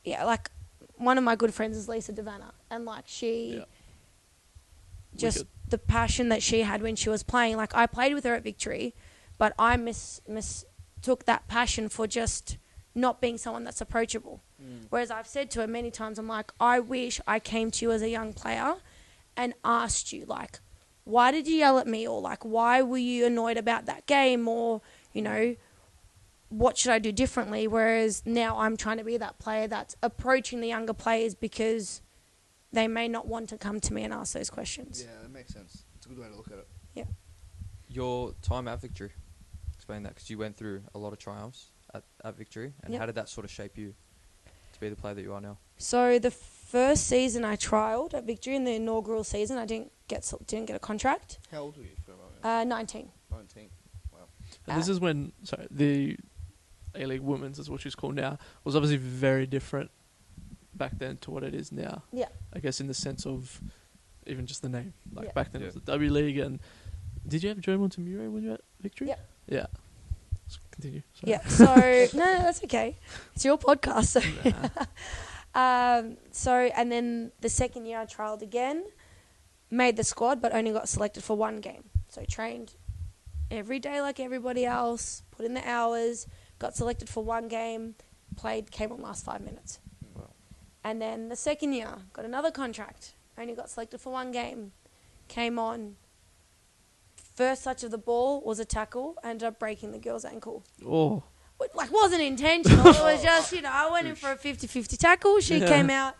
like one of my good friends is Lisa Devanna, and like she, just the passion that she had when she was playing, like I played with her at Victory, but I mistook that passion for just not being someone that's approachable. Whereas I've said to her many times, I'm like, I wish I came to you as a young player and asked you, like, why did you yell at me? Or, like, why were you annoyed about that game? Or, you know, what should I do differently? Whereas now I'm trying to be that player that's approaching the younger players because they may not want to come to me and ask those questions. Yeah, that makes sense. It's a good way to look at it. Yeah. Your time at Victory, explain that, because you went through a lot of triumphs at Victory, and how did that sort of shape you to be the player that you are now? So the first season I trialled at Victory, in the inaugural season, I didn't get a contract. How old were you? For a moment? 19. 19. Wow. And this is when, the A-League Women's, is what she's called now, was obviously very different back then to what it is now. Yeah. I guess in the sense of even just the name. Like back then it was Yeah. the W League, and did you have Joe Montemurro when you were at Victory? Yeah. Yeah. Let's continue. Sorry. Yeah. So no, that's okay. It's your podcast. So. And then the second year I trialled again, made the squad, but only got selected for one game. So trained every day like everybody else, put in the hours, got selected for one game, played, came on last 5 minutes. Wow. And then the second year, got another contract, only got selected for one game, came on. First touch of the ball was a tackle, I ended up breaking the girl's ankle. Oh. like wasn't intentional. It was just, I went in for a 50-50 tackle. She came out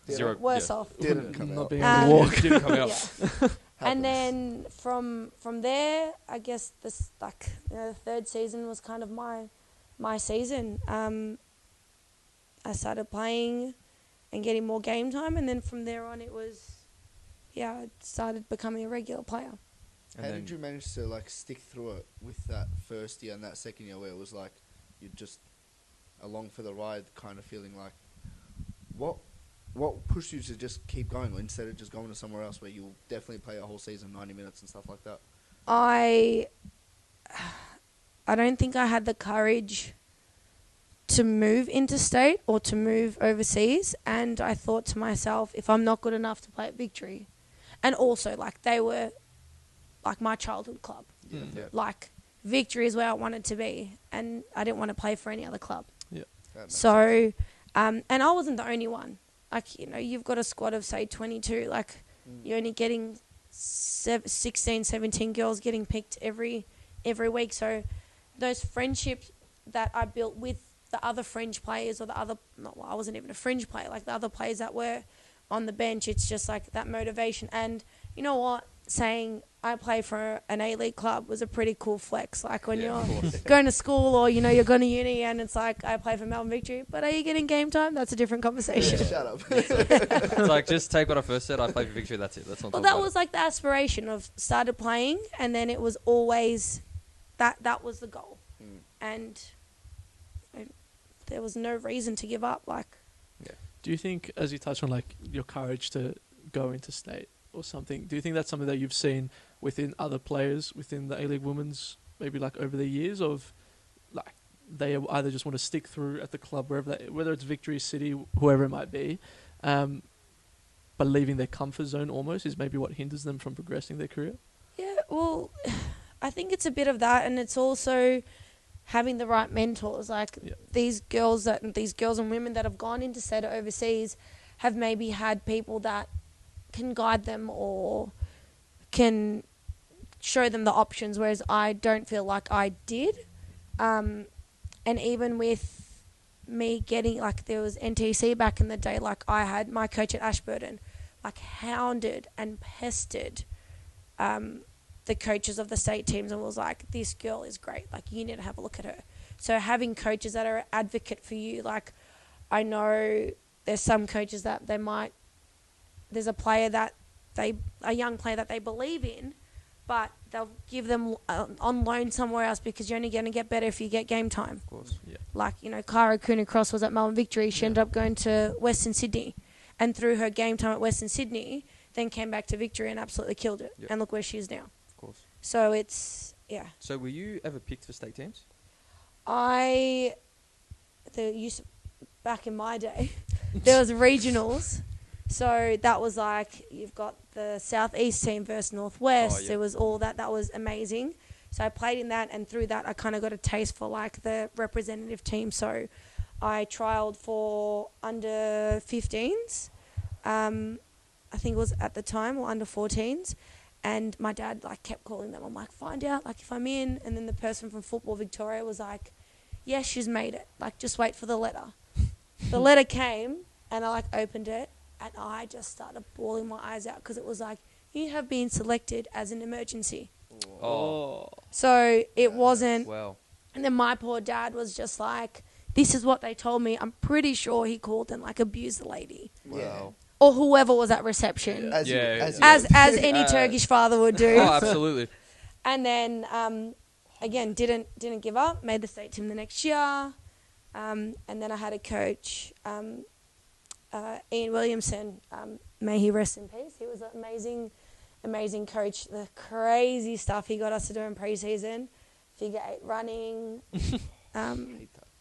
Zero. worse off. Didn't come Not out. being able to walk. Didn't come out. Yeah. And then from there, I guess this the third season was kind of my season. I started playing and getting more game time, and then from there on, it was I started becoming a regular player. How did you manage to stick through it with that first year and that second year where it was like you're just along for the ride, kind of feeling like what pushed you to just keep going instead of just going to somewhere else where you'll definitely play a whole season, 90 minutes and stuff like that? I don't think I had the courage to move interstate or to move overseas, and I thought to myself, if I'm not good enough to play at Victory, and also they were my childhood club, Victory is where I wanted to be, and I didn't want to play for any other club. So, and I wasn't the only one. You've got a squad of say 22. You're only getting 16, 17 girls getting picked every week. So, those friendships that I built with the other fringe players or I wasn't even a fringe player, the other players that were on the bench, it's just that motivation. And you know what? Saying I play for an A-League club was a pretty cool flex. When you're going to school or, you're going to uni and it's I play for Melbourne Victory, but are you getting game time? That's a different conversation. Yeah, shut up. It's just take what I first said, I play for Victory, that's it. That's not. Well, that was the aspiration of started playing, and then it was always that was the goal. And there was no reason to give up. Do you think, as you touched on your courage to go into state or something, do you think that's something that you've seen within other players within the A-League Women's, maybe over the years of they either just want to stick through at the club whether it's Victory City, whoever it might be, but leaving their comfort zone almost is maybe what hinders them from progressing their career? Yeah, well, I think it's a bit of that, and it's also having the right mentors. These girls and women that have gone into state or overseas have maybe had people that can guide them or can show them the options, whereas I don't feel like I did. And even with me getting, there was NTC back in the day, I had my coach at Ashburton, hounded and pestered the coaches of the state teams and was this girl is great. You need to have a look at her. So having coaches that are an advocate for you, I know there's some coaches that there's a young player that they believe in, but they'll give them on loan somewhere else because you're only going to get better if you get game time. Of course, yeah. Cara Cooney-Cross was at Melbourne Victory. She ended up going to Western Sydney, and through her game time at Western Sydney, then came back to Victory and absolutely killed it. Yep. And look where she is now. Of course. So it's, So were you ever picked for state teams? Back in my day, there was regionals. So that was you've got the Southeast team versus Northwest. It was all that. That was amazing. So I played in that, and through that I kind of got a taste for the representative team. So I trialled for under 15s. I think it was at the time, or under 14s. And my dad kept calling them. I'm find out if I'm in. And then the person from Football Victoria was yes, she's made it. Just wait for the letter. The letter came, and I opened it, and I just started bawling my eyes out because it was you have been selected as an emergency. Oh. So it wasn't. Wow. And then my poor dad was just this is what they told me. I'm pretty sure he called and abused the lady. Wow. Or whoever was at reception. As any Turkish father would do. Oh, absolutely. And then, again, didn't give up. Made the state team the next year. And then I had a coach, Ian Williamson. May he rest in peace. He was an amazing coach. The crazy stuff he got us to do in pre-season. Figure 8 running.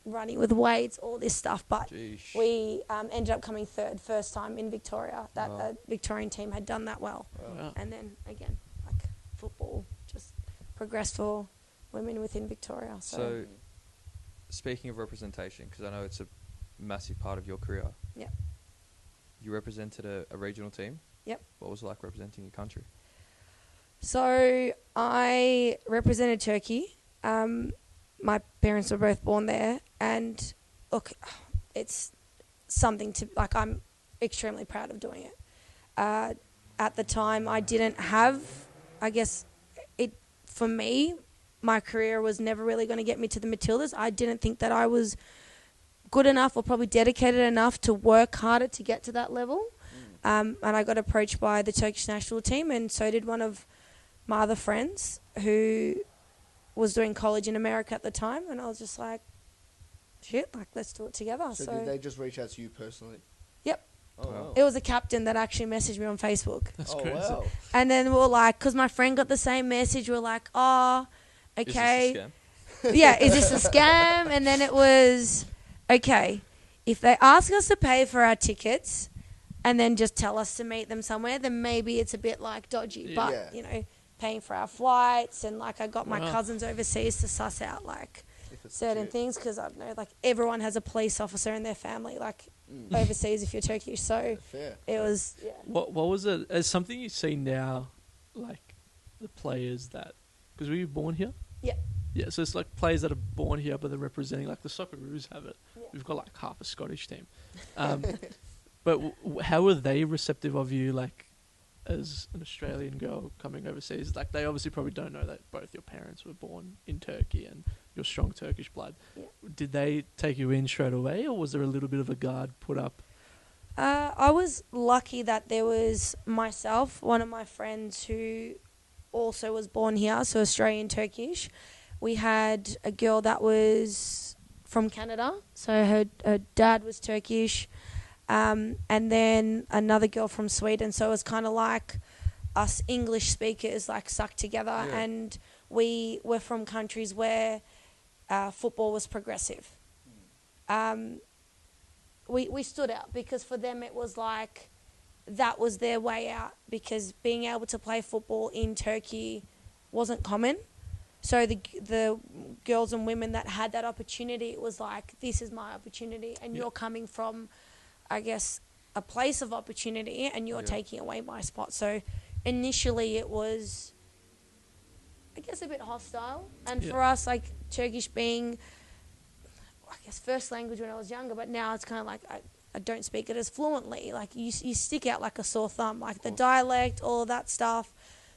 Running with weights, all this stuff. But we ended up coming third, first time in Victoria that the Victorian team had done that well. Wow. And then, again, football just progressed for women within Victoria. So speaking of representation, because I know it's a massive part of your career. Yep. You represented a regional team. Yep. What was it like representing your country? So I represented Turkey. my parents were both born there, and look, it's something to, like, I'm extremely proud of doing it. At the time, I didn't have, I guess, for me, my career was never really going to get me to the Matildas. I didn't think that I was good enough or probably dedicated enough to work harder to get to that level. And I got approached by the Turkish national team, and so did one of my other friends who was doing college in America at the time. And I was just like, shit, like, let's do it together. So did they just reach out to you personally? Yep. Oh, wow. It was a captain that actually messaged me on Facebook. That's Oh, crazy. wow. And then we were like, because my friend got the same message, we were like, oh, okay. Is this a scam? Yeah, is this a scam? And then it was, okay, if they ask us to pay for our tickets and then just tell us to meet them somewhere, then maybe it's a bit like dodgy. Yeah. But, Yeah. you know, paying for our flights, and like I got my Wow. cousins overseas to suss out like If it's certain legit. things, because I don't know, like everyone has a police officer in their family, like overseas if you're Turkish. So Fair. it was, yeah. What was it? As something you see now, like the players that, because were you born here? Yeah. Yeah, so it's like players that are born here, but they're representing, like the Socceroos have it. Yeah. We've got like half a Scottish team. But how were they receptive of you, like as an Australian girl coming overseas? Like they obviously probably don't know that both your parents were born in Turkey and you're strong Turkish blood. Yeah. Did they take you in straight away, or was there a little bit of a guard put up? I was lucky that there was myself, one of my friends who also was born here, so Australian Turkish. We had a girl that was from Canada, so her dad was Turkish, and then another girl from Sweden. So it was kind of like us English speakers like stuck together, Yeah. and we were from countries where football was progressive. We stood out because for them it was like that was their way out, because being able to play football in Turkey wasn't common. So the girls and women that had that opportunity, it was like, this is my opportunity, and you're coming from, I guess, a place of opportunity, and you're taking away my spot. So initially it was, I guess, a bit hostile. And for us, like Turkish being, I guess, first language when I was younger, but now it's kind of like I don't speak it as fluently. Like you stick out like a sore thumb, like the dialect, all of that stuff.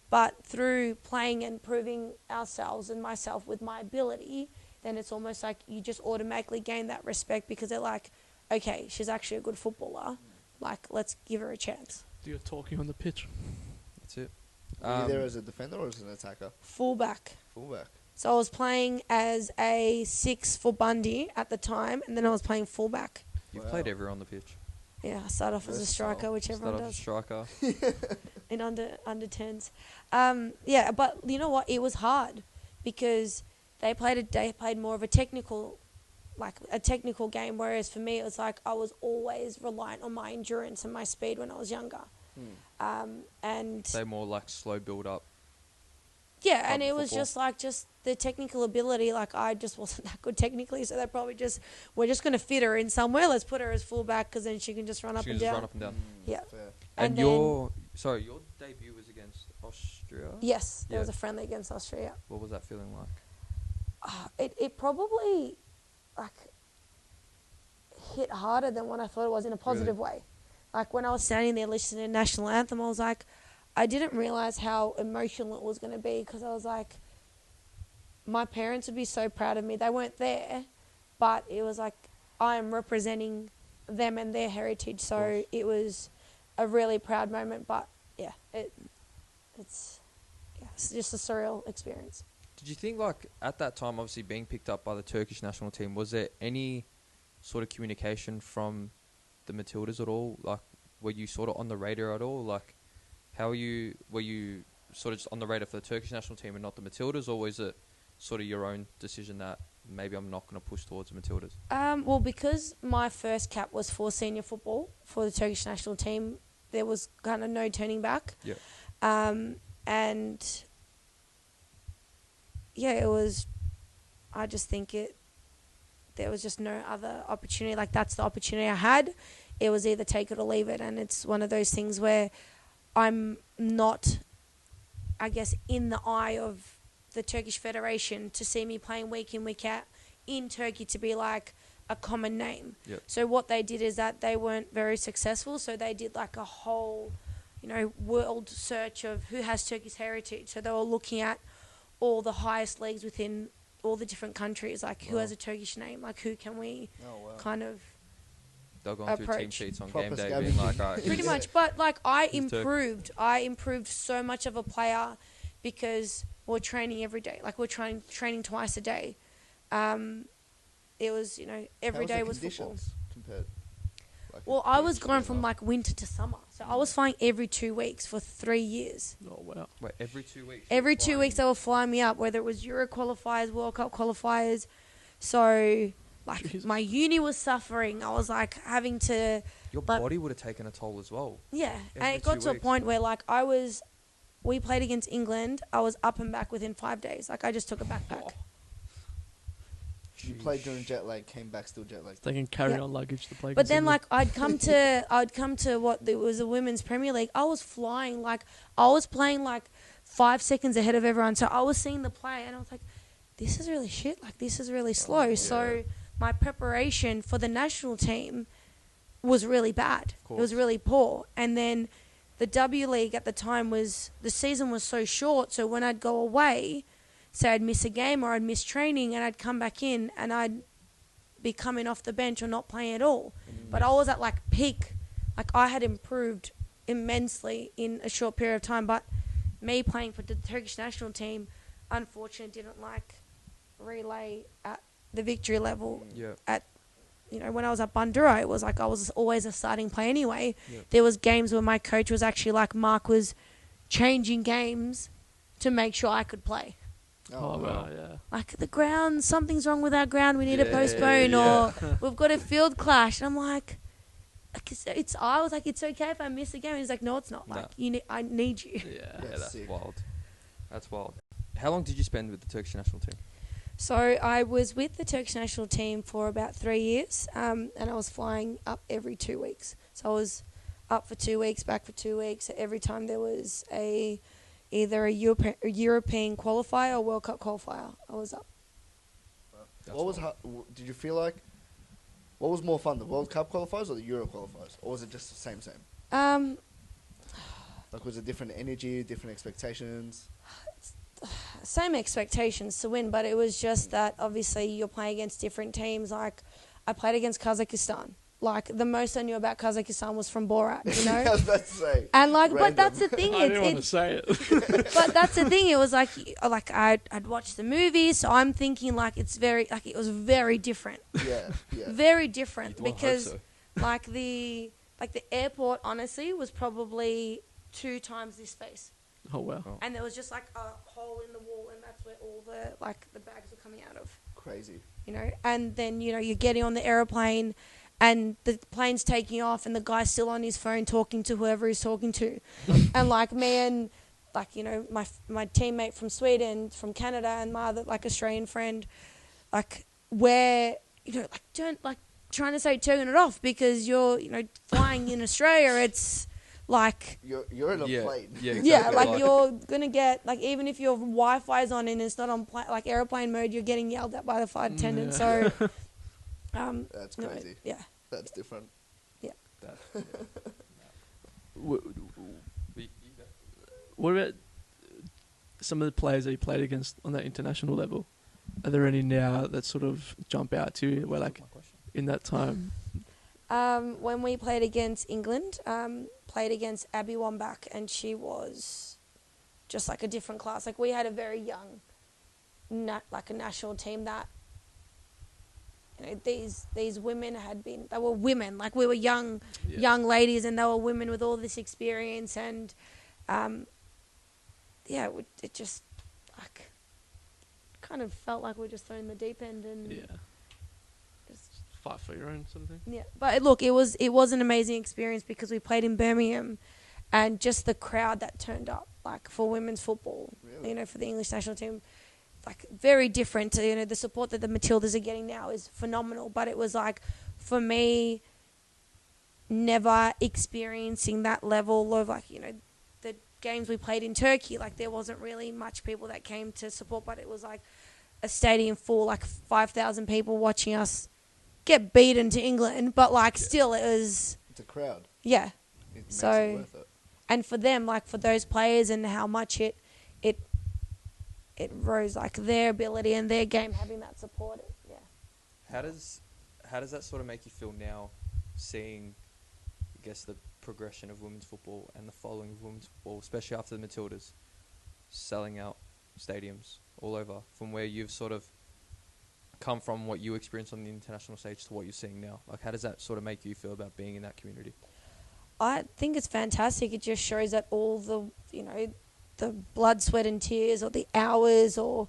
But through playing and proving ourselves and myself with my ability, then it's almost like you just automatically gain that respect, because they're like, okay, she's actually a good footballer. Like, let's give her a chance. Do you talking on the pitch? That's it. Were you there as a defender or as an attacker? Fullback. Fullback. So I was playing as a 6 for Bundy at the time, and then I was playing fullback. You've Wow. played everywhere on the pitch. Yeah, I started off as a striker, which Start everyone off as does striker. in under 10s. Yeah, but you know what? It was hard because they played more of a technical game, whereas for me it was like I was always reliant on my endurance and my speed when I was younger. And They more like slow build up. yeah, and of it was football. just the technical ability. Like I just wasn't that good technically, so they probably we're just going to fit her in somewhere. Let's put her as fullback, because then she can just run up She and can just down. run up and down. Yeah. Fair. And then- your debut was against Austria. Yes, there Yeah. was a friendly against Austria. What was that feeling like? It probably like hit harder than what I thought it was, in a positive way. Like when I was standing there listening to the national anthem, I was like, I didn't realize how emotional it was going to be, because I was like, my parents would be so proud of me. They weren't there, but it was like I am representing them and their heritage. So it was a really proud moment. But yeah, it's just a surreal experience. Did you think, like, at that time, obviously being picked up by the Turkish national team, was there any sort of communication from the Matildas at all? Like, were you sort of on the radar at all? Like, were you sort of just on the radar for the Turkish national team and not the Matildas, or was it sort of your own decision that maybe I'm not going to push towards the Matildas? Well, because my first cap was for senior football for the Turkish national team, there was kind of no turning back. Yeah. And yeah, it was. I just think there was just no other opportunity. Like, that's the opportunity I had. It was either take it or leave it, and it's one of those things where I'm not, I guess, in the eye of the Turkish Federation to see me playing week in, week out in Turkey to be like a common name. Yep. So what they did is that they weren't very successful, so they did like a whole, world search of who has Turkish heritage. So they were looking at all the highest leagues within all the different countries, like who has a Turkish name, like who can we kind of They'll go through team approach. sheets on Proper game day, scouting. being like, all right, Pretty much, but like I He's Turk. improved so much of a player because we're training every day. Like we're training twice a day. It was, every day was football. Compared, Well, I was going from like winter to summer, so I was flying every 2 weeks for 3 years. Oh wow! wait, every 2 weeks. Every 2 weeks they were flying me up, whether it was Euro qualifiers, World Cup qualifiers. So like Jesus. my uni was suffering. I was like having to. Your But- body would have taken a toll as well. Yeah, and Every it got 2 to a weeks. point where like we played against England. I was up and back within 5 days. Like I just took a backpack. You played during jet lag, came back still jet lag. They can carry Yeah. on luggage to play. But against then England. like I'd come to what it was a women's Premier League. I was flying like I was playing like 5 seconds ahead of everyone. So I was seeing the play and I was like, this is really shit. Like this is really slow. So my preparation for the national team was really bad. It was really poor. And then the W League at the time the season was so short. So when I'd go away, say I'd miss a game or I'd miss training and I'd come back in and I'd be coming off the bench or not playing at all. But I was at like peak. Like I had improved immensely in a short period of time. But me playing for the Turkish national team, unfortunately, didn't like relay at the victory level. Yeah. At when I was at Bandura, it was like I was always a starting player anyway. Yeah. There was games where my coach was actually like, Mark was changing games to make sure I could play. oh wow, yeah. Like the ground, something's wrong with our ground. We need to Yeah, postpone, yeah. or we've got a field clash. And I'm like, I was like, it's okay if I miss a game. He's like, no, it's not. Like I need you. Yeah. Yeah, That's that's sick. wild. That's wild. How long did you spend with the Turkish national team? So I was with the Turkish national team for about 3 years, and I was flying up every 2 weeks. So I was up for 2 weeks, back for 2 weeks. Every time there was either a European qualifier or World Cup qualifier, I was up. Did you feel like? What was more fun, the World Cup qualifiers or the Euro qualifiers, or was it just the same? Like, was it different energy, different expectations? Same expectations to win, but it was just that obviously you're playing against different teams. Like I played against Kazakhstan. Like the most I knew about Kazakhstan was from Borat, I was about to say. And like, Random. but that's the thing. I didn't want to say it. But that's the thing. It was like I'd watched the movie, so I'm thinking like it was very different, Yeah. very different Well, I hope because so. like the airport honestly was probably 2 times this space. Oh wow. Oh. And there was just like a hole in the wall, and that's where all the bags were coming out of. Crazy. And then you're getting on the aeroplane, and the plane's taking off, and the guy's still on his phone talking to whoever he's talking to, and like me and like my teammate from Sweden, from Canada, and my other like Australian friend, like we're don't like trying to say turning it off because you're flying in Australia, it's. Like You're in a plane. Yeah, exactly. yeah, like you're gonna get like even if your Wi-Fi's on and it's not on like airplane mode, you're getting yelled at by the flight attendant. Yeah. So, That's no, crazy. yeah. That's different. What about some of the players that you played against on that international level? Are there any now that sort of jump out to you where like in that time? When we played against England, played against Abby Wambach, and she was just like a different class. Like we had a very young, like a national team that these women they were women. Like we were young ladies, and they were women with all this experience, and it just like kind of felt like we were just thrown in the deep end and just fight for your own sort of thing. yeah. But look, it was an amazing experience because we played in Birmingham, and just the crowd that turned up like for women's football, Really? for the English national team. Like very different to, the support that the Matildas are getting now is phenomenal. But it was like, for me, never experiencing that level of like, the games we played in Turkey, like there wasn't really much people that came to support, but it was like a stadium full, like 5,000 people watching us get beaten to England, but like still it was... It's a crowd. Yeah. It makes So, it worth it. and for them, like for those players and how much it rose like their ability and their game having that support. Yeah. How does that sort of make you feel now, seeing, I guess, the progression of women's football and the following of women's football, especially after the Matildas selling out stadiums all over, from where you've sort of come from, what you experienced on the international stage to what you're seeing now? Like, how does that sort of make you feel about being in that community? I think it's fantastic. It just shows that all the, the blood, sweat and tears, or the hours, or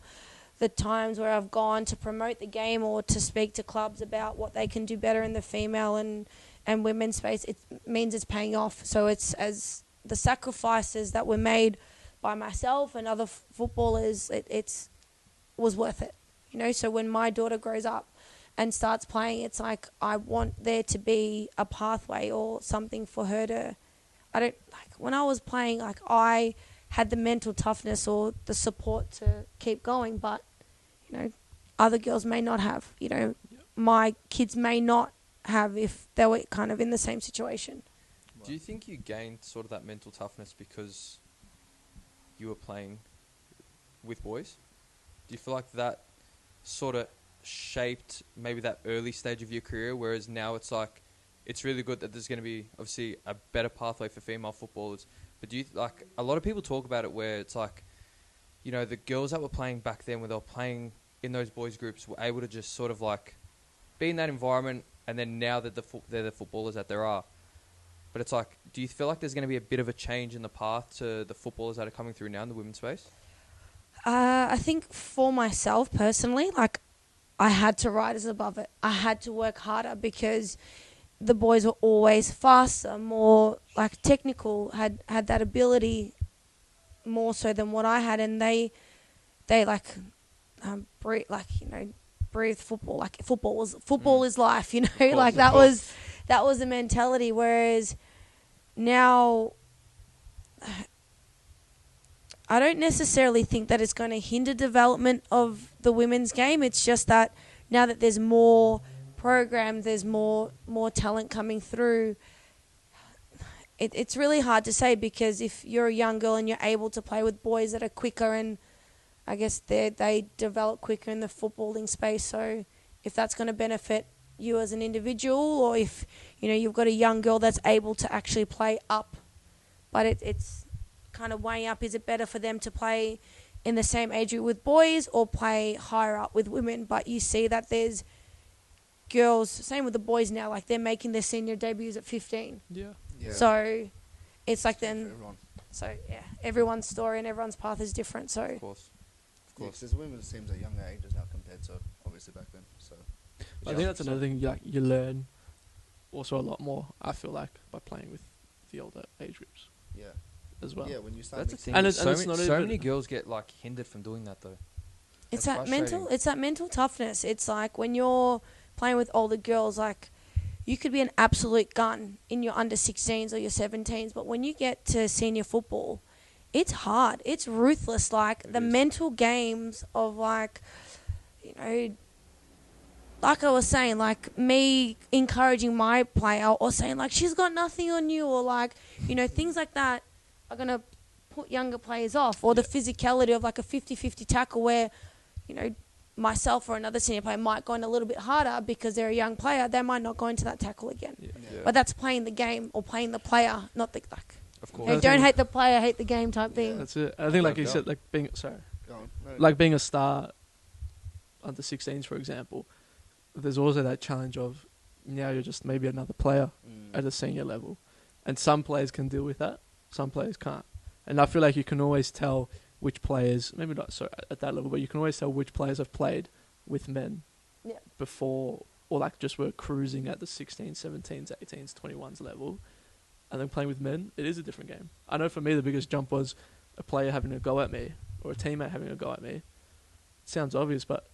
the times where I've gone to promote the game or to speak to clubs about what they can do better in the female and women's space, it means it's paying off. So it's as the sacrifices that were made by myself and other footballers, it was worth it. So when my daughter grows up and starts playing, it's like I want there to be a pathway or something for her to... when I was playing, like I had the mental toughness or the support to keep going, but other girls may not have. My kids may not have if they were kind of in the same situation. Do you think you gained sort of that mental toughness because you were playing with boys? Do you feel like that sort of shaped maybe that early stage of your career, whereas now it's like it's really good that there's going to be obviously a better pathway for female footballers? But do you like, a lot of people talk about it where it's like, the girls that were playing back then, when they were playing in those boys groups, were able to just sort of like be in that environment, and then now that they're the footballers that there are. But it's like, do you feel like there's going to be a bit of a change in the path to the footballers that are coming through now in the women's space? I think for myself personally, like I had to rise above it. I had to work harder because the boys were always faster, more like technical, had that ability more so than what I had, and they like breathe football. Like football is life, like that was the mentality. Whereas now, I don't necessarily think that it's going to hinder development of the women's game. It's just that now that there's more programs, there's more talent coming through. It's really hard to say, because if you're a young girl and you're able to play with boys that are quicker, and I guess they develop quicker in the footballing space. So if that's going to benefit you as an individual, or if you've got a young girl that's able to actually play up, but it's kind of weighing up, is it better for them to play in the same age group with boys or play higher up with women? But you see that there's girls, same with the boys now, like they're making their senior debuts at 15. Yeah. So it's like then, everyone. so yeah, everyone's story and everyone's path is different. So Of course. Because there's women's teams at younger ages now compared to obviously back then. So I think that's another thing you learn also a lot more, I feel like, by playing with the older age groups. Yeah. As well. Yeah, when you start That's the mixing thing. And And it's not so even- many girls get like hindered from doing that though. it's That's that mental toughness. It's like when you're playing with older girls, like you could be an absolute gun in your under 16s or your 17s, but when you get to senior football, it's hard. It's ruthless. Like the mental games of like I was saying, like me encouraging my player or saying like she's got nothing on you, or like things like that are gonna put younger players off, or the physicality of like a 50-50 tackle where myself or another senior player might go in a little bit harder because they're a young player. They might not go into that tackle again. Yeah. But that's playing the game or playing the player, not the like. Of course. Don't hate the player, hate the game type thing. That's it. I think, like you Yeah. said, like being Go on. No, like being a star under 16s, for example, there's also that challenge of now you're just maybe another player at a senior level, and some players can deal with that, some players can't. And I feel like you can always tell which players, maybe not so at that level, but you can always tell which players have played with men before, or like just were cruising at the 16s, 17s, 18s, 21s level, and then playing with men. It is a different game. I know for me the biggest jump was a player having a go at me or a teammate having a go at me. It sounds obvious, but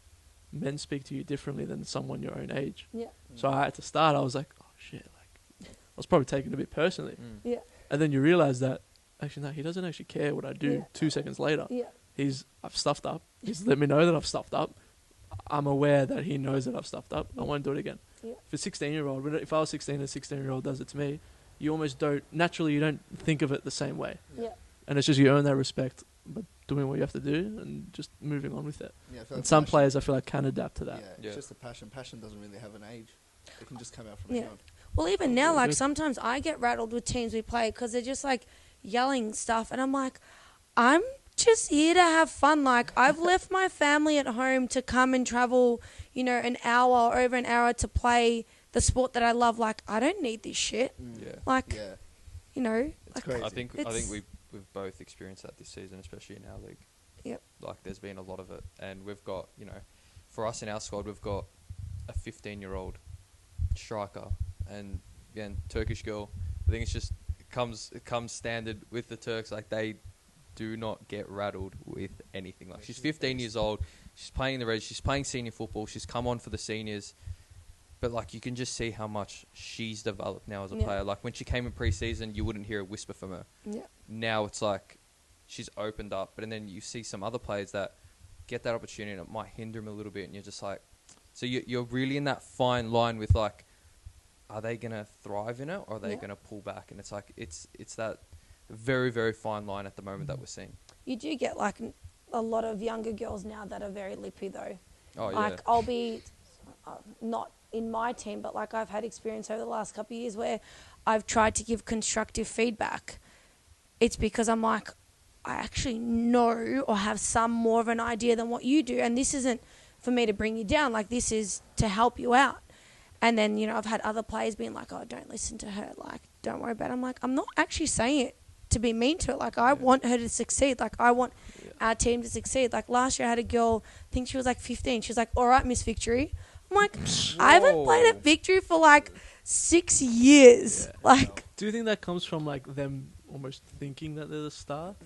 men speak to you differently than someone your own age. Yeah. So I had to start, I was like, oh shit, like I was probably taking it a bit personally. Yeah. And then you realise that, actually, no, he doesn't actually care what I do Yeah. 2 seconds later. Yeah. I've stuffed up. He's let me know that I've stuffed up. I'm aware that he knows that I've stuffed up. I won't do it again. Yeah. For a 16-year-old, if I was 16 and a 16-year-old does it to me, you almost don't, naturally you don't think of it the same way. Yeah. And it's just you earn that respect by doing what you have to do and just moving on with it. Yeah, I feel And like some passion- players I feel like can adapt to that. Yeah, Yeah. it's just a passion. Passion doesn't really have an age. It can just come out from Yeah. anyone. Well, even now, really like good. sometimes I get rattled with teams we play because they're just like yelling stuff, and I'm like, I'm just here to have fun. Like I've left my family at home to come and travel, an hour or over an hour to play the sport that I love. Like I don't need this shit. Yeah. Like Yeah, like, it's crazy. I think It's- we've both experienced that this season, especially in our league. Yep. Like there's been a lot of it, and we've got for us in our squad we've got a 15-year-old striker and again Turkish girl. I think it's just it comes standard with the Turks. Like they do not get rattled with anything. Like she's 15 years old. She's playing the Reds. She's playing senior football. She's come on for the seniors. But, like, you can just see how much she's developed now as a Yeah. player. Like, when she came in pre-season, you wouldn't hear a whisper from her. Yeah. Now it's like she's opened up. But then you see some other players that get that opportunity and it might hinder them a little bit. And you're just like... So you're really in that fine line with, like, are they going to thrive in it or are they Yeah. going to pull back? And it's like, it's that very, very fine line at the moment that we're seeing. You do get like a lot of younger girls now that are very lippy though. Oh, yeah. Like I'll be not in my team, but like I've had experience over the last couple of years where I've tried to give constructive feedback. It's because I'm like, I actually know or have some more of an idea than what you do, and this isn't for me to bring you down. Like this is to help you out. And then I've had other players being like, "Oh, don't listen to her. Like, don't worry about it." I'm like, I'm not actually saying it to be mean to her. Like, I want her to succeed. Like, I want our team to succeed. Like last year, I had a girl. I think she was like 15. She was like, "All right, Miss Victory." I'm like, I haven't played at Victory for like 6 years. Yeah. Like, Do you think that comes from like them almost thinking that they're the star,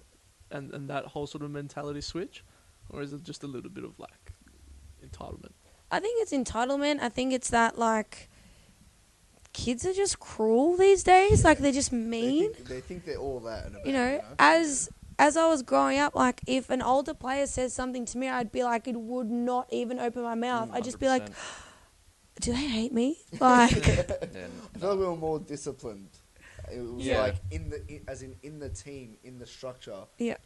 and that whole sort of mentality switch, or is it just a little bit of like entitlement? I think it's entitlement. I think it's that like kids are just cruel these days. Like they're just mean. They think they're all that. And about, As I was growing up, like if an older player says something to me, I'd be like, it would not even open my mouth. I'd just be like, 100%. do they hate me? Like, Yeah. I feel like we were more disciplined. It was Yeah. like in the team, in the structure. yeah,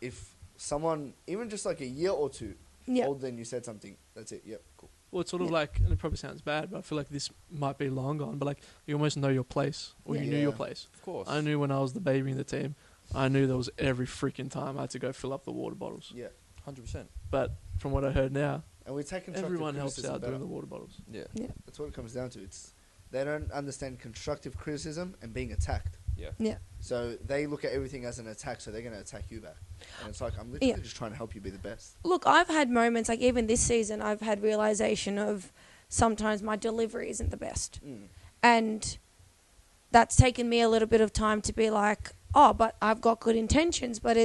If someone, even just like a year or two yeah, older than you said something, that's it. Yep, cool. Well, it's sort of Yeah. like, and it probably sounds bad, but I feel like this might be long gone, but like you almost know your place, or you Yeah. knew your Yeah. place. Of course. I knew when I was the baby in the team, I knew there was every freaking time I had to go fill up the water bottles. Yeah, 100%. But from what I heard now, and we take constructive everyone helps criticism out better. doing the water bottles. Yeah. yeah, That's what it comes down to. It's they don't understand constructive criticism and being attacked. Yeah. yeah. So they look at everything as an attack, so they're going to attack you back. And it's like, I'm literally Yeah. just trying to help you be the best. Look, I've had moments, like even this season, I've had realization of sometimes my delivery isn't the best. And that's taken me a little bit of time to be like, oh, but I've got good intentions. But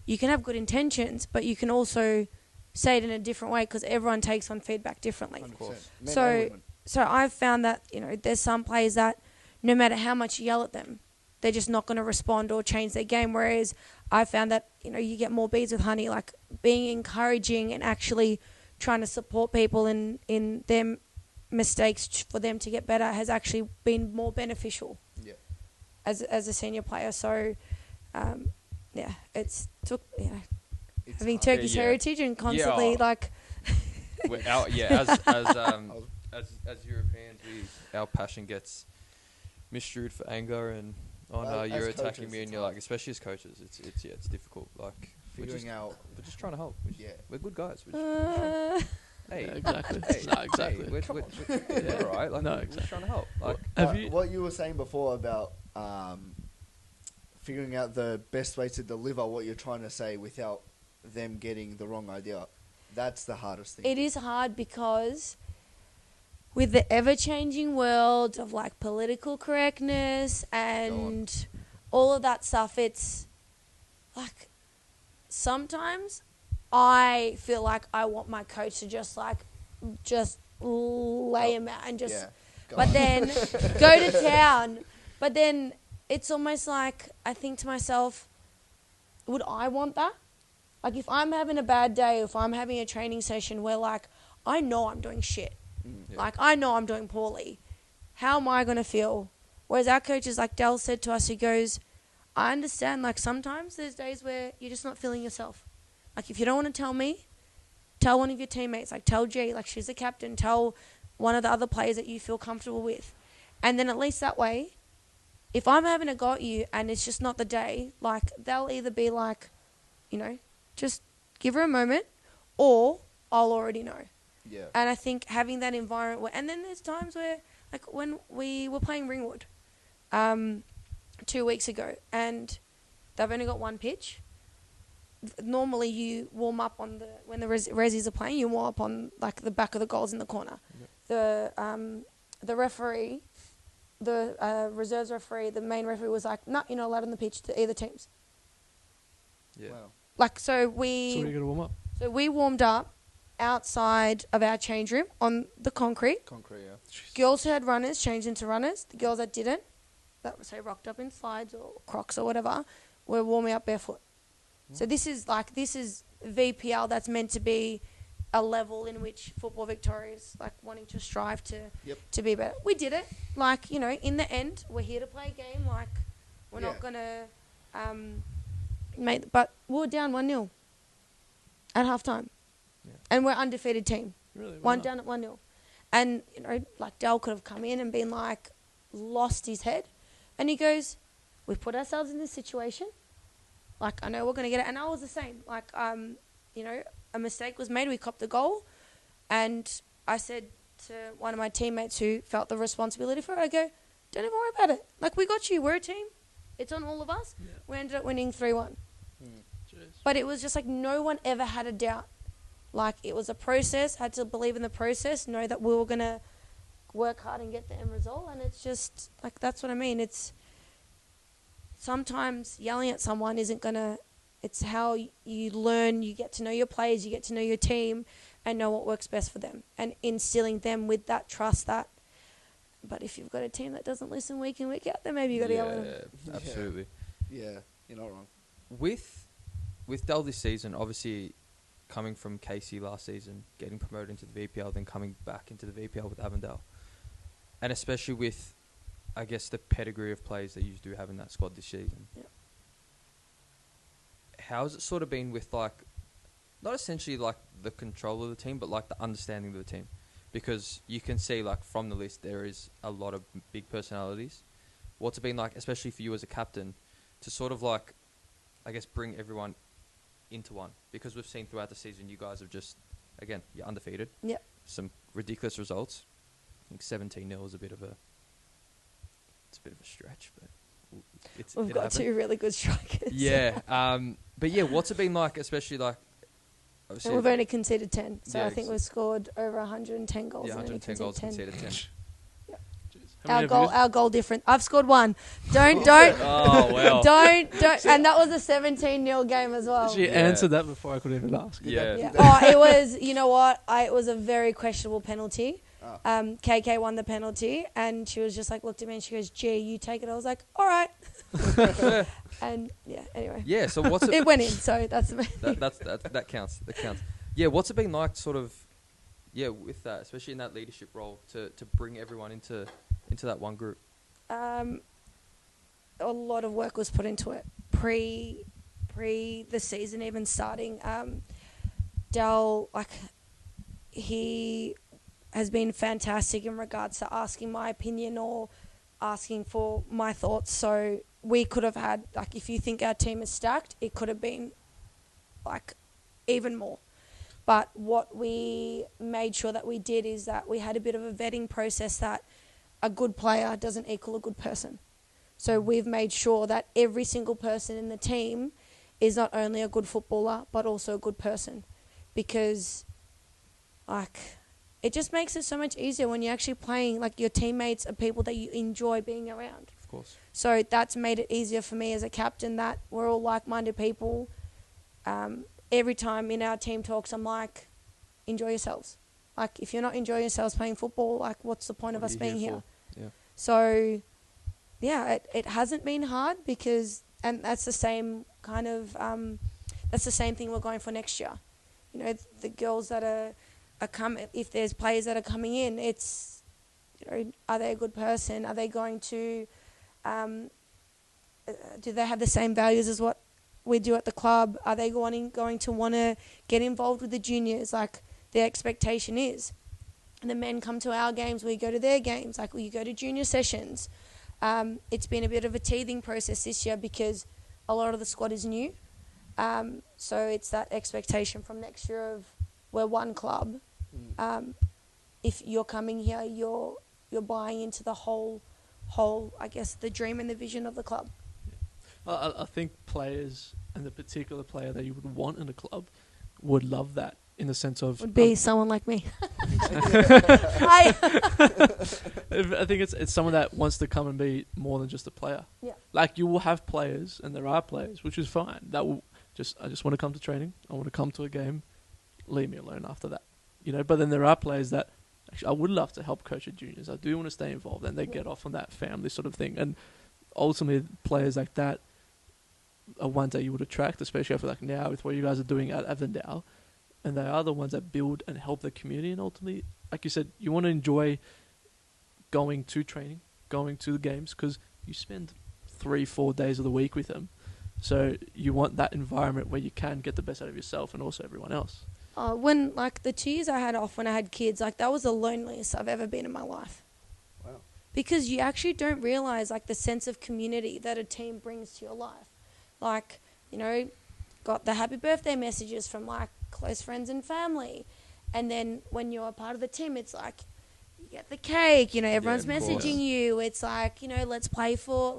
you can have good intentions, but you can also say it in a different way because everyone takes on feedback differently. 100%. course. Men So- and women. So I've found that, there's some players that no matter how much you yell at them, they're just not going to respond or change their game. Whereas I found that, you get more bees with honey, like being encouraging and actually trying to support people in their mistakes for them to get better has actually been more beneficial Yeah. as a senior player. So, it's took, It's having hard. Turkish Yeah. heritage and constantly like, As Europeans, our passion gets misstrued for anger, and As you're coaches, attacking me, and it's you're hard. like, especially as coaches, it's difficult. Like Figuring out. we're just trying to help. We're good guys. Hey, Yeah, exactly. hey, No, exactly. Hey, we're all right. Like, No, we're exactly. just trying to help. Like, Have you? What you were saying before about figuring out the best way to deliver what you're trying to say without them getting the wrong idea, that's the hardest thing. it is hard because with the ever-changing world of like political correctness and all of that stuff, it's like sometimes I feel like I want my coach to just lay him out and just, Yeah. Go but on. then go to town. But then it's almost like I think to myself, would I want that? Like, if I'm having a bad day, if I'm having a training session where, like, I know I'm doing shit, Yeah. like, I know I'm doing poorly, how am I going to feel? Whereas our coaches, like Dell said to us, he goes, I understand, like, sometimes there's days where you're just not feeling yourself. Like, if you don't want to tell me, tell one of your teammates. Like, tell G, like, she's the captain. Tell one of the other players that you feel comfortable with. And then at least that way, if I'm having a go at you and it's just not the day, like, they'll either be like, you know, just give her a moment, or I'll already know. Yeah. And I think having that environment where, and then there's times where, like, when we were playing Ringwood 2 weeks ago, and they've only got one pitch. Normally you warm up on when the resis are playing, you warm up on, like, the back of the goals in the corner. Yep. The referee, the reserves referee, the main referee was like, nah, you're not allowed on the pitch to either teams. Yeah. Wow. Like, so So we're gonna warm up. So we warmed up outside of our change room on the concrete. Concrete, yeah. Girls who had runners changed into runners. The girls that didn't, that was, say, rocked up in slides or Crocs or whatever, were warming up barefoot. So this is VPL that's meant to be a level in which Football Victoria is, like, wanting to strive to be better. We did it. Like, you know, in the end, we're here to play a game. Like, we're not going to but we were down 1-0 at halftime. Yeah. And we're undefeated team. Really? One down at 1-0. And, you know, like, Dale could have come in and been, like, lost his head. And he goes, we've put ourselves in this situation. Like, I know we're going to get it. And I was the same. Like, you know, a mistake was made. We copped the goal. And I said to one of my teammates who felt the responsibility for it, I go, don't even worry about it. Like, we got you. We're a team. It's on all of us. Yeah. We ended up winning 3-1. But it was just like no one ever had a doubt. Like, it was a process. Had to believe in the process. Know that we were going to work hard and get the end result. And it's just, like, that's what I mean. It's sometimes yelling at someone isn't going to... It's how you learn. You get to know your players. You get to know your team and know what works best for them. And instilling them with that trust that... But if you've got a team that doesn't listen week in, week out, then maybe you've got to yell at them. Yeah, absolutely. Yeah, you're not wrong. With Dell this season, obviously coming from KC last season, getting promoted into the VPL, then coming back into the VPL with Avondale, and especially with, I guess, the pedigree of players that you do have in that squad this season. Yeah. How's it sort of been with, like, not essentially like the control of the team, but like the understanding of the team? Because you can see, like, from the list, there is a lot of big personalities. What's it been like, especially for you as a captain, to sort of, like, I guess, bring everyone into one? Because we've seen throughout the season, you guys have just, again, you're undefeated. Yep. Some ridiculous results. I think 17-0 is a bit of a stretch, but We've got happened. two really good strikers. Yeah. But yeah, what's it been like, especially like... And we've only conceded 10. So Yeah, I think we've scored over 110 goals. Yeah, and only 110 goals, 10. conceded 10. Our goal difference. I've scored one. Don't. Oh, well. don't. And that was a 17-0 game as well. She answered that before I could even ask. Yeah. Yeah. Oh, it was, you know what? It was a very questionable penalty. KK won the penalty, and she was just like, looked at me and she goes, Gee, you take it. I was like, all right. And yeah, anyway. Yeah, so what's it... It went in, so that's the main thing. that counts. That counts. Yeah, what's it been like, sort of, yeah, with that, especially in that leadership role, to bring everyone into that one group? A lot of work was put into it pre the season even starting. Dell, like, he has been fantastic in regards to asking my opinion or asking for my thoughts. So we could have had, like, if you think our team is stacked, it could have been, like, even more. But what we made sure that we did is that we had a bit of a vetting process that a good player doesn't equal a good person. So we've made sure that every single person in the team is not only a good footballer, but also a good person. Because, like, it just makes it so much easier when you're actually playing, like, your teammates are people that you enjoy being around. Of course. So that's made it easier for me as a captain that we're all like-minded people. Every time in our team talks, I'm like, enjoy yourselves. Like, if you're not enjoying yourselves playing football, like, what's the point of us being here? Yeah. So it hasn't been hard because, and that's the same kind of, that's the same thing we're going for next year. You know, the girls that are coming, if there's players that are coming in, it's, you know, are they a good person? Are they going to, do they have the same values as what we do at the club? Are they going to want to get involved with the juniors like the expectation is? And the men come to our games, we go to their games, like we go to junior sessions. It's been a bit of a teething process this year because a lot of the squad is new. So it's that expectation from next year of we're one club. If you're coming here, you're buying into the whole, I guess, the dream and the vision of the club. I think players, and the particular player that you would want in a club, would love that in the sense of... Would be someone like me. I think it's someone that wants to come and be more than just a player. Yeah. Like, you will have players, and there are players, which is fine, that will I just want to come to training, I want to come to a game, leave me alone after that. You know, but then there are players that, actually, I would love to help coach the juniors. I do want to stay involved, and they get off on that family sort of thing. And ultimately, players like that are ones that you would attract, especially for like now with what you guys are doing at Avondale. And they are the ones that build and help the community. And ultimately, like you said, you want to enjoy going to training, going to the games, because you spend 3-4 days of the week with them. So you want that environment where you can get the best out of yourself and also everyone else. When, like, the 2 years I had off when I had kids, like, that was the loneliest I've ever been in my life. Wow. Because you actually don't realise, like, the sense of community that a team brings to your life. Like, you know, got the happy birthday messages from, like, close friends and family. And then when you're a part of the team, it's like, you get the cake, you know, everyone's messaging you. It's like, you know, let's play for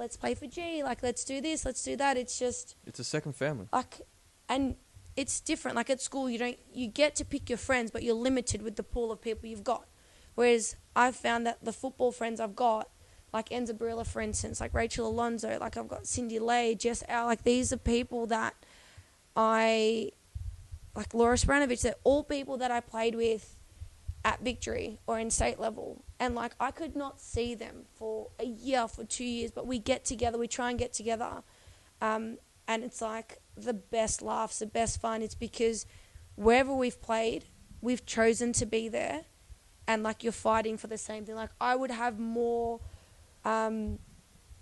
G, like, let's do this, let's do that. It's just... It's a second family. Like, and it's different. Like, at school, you get to pick your friends, but you're limited with the pool of people you've got. Whereas I've found that the football friends I've got, like Enza Barilla, for instance, like Rachel Alonso, like I've got Cindy Lay, Jess Al, like these are people that like Laura Spranovich, they're all people that I played with at Victory or in state level. And like I could not see them for a year, for 2 years, but we get together, we try and get together. And it's like the best laughs, the best fun. It's because wherever we've played, we've chosen to be there. And like you're fighting for the same thing. Like I would have more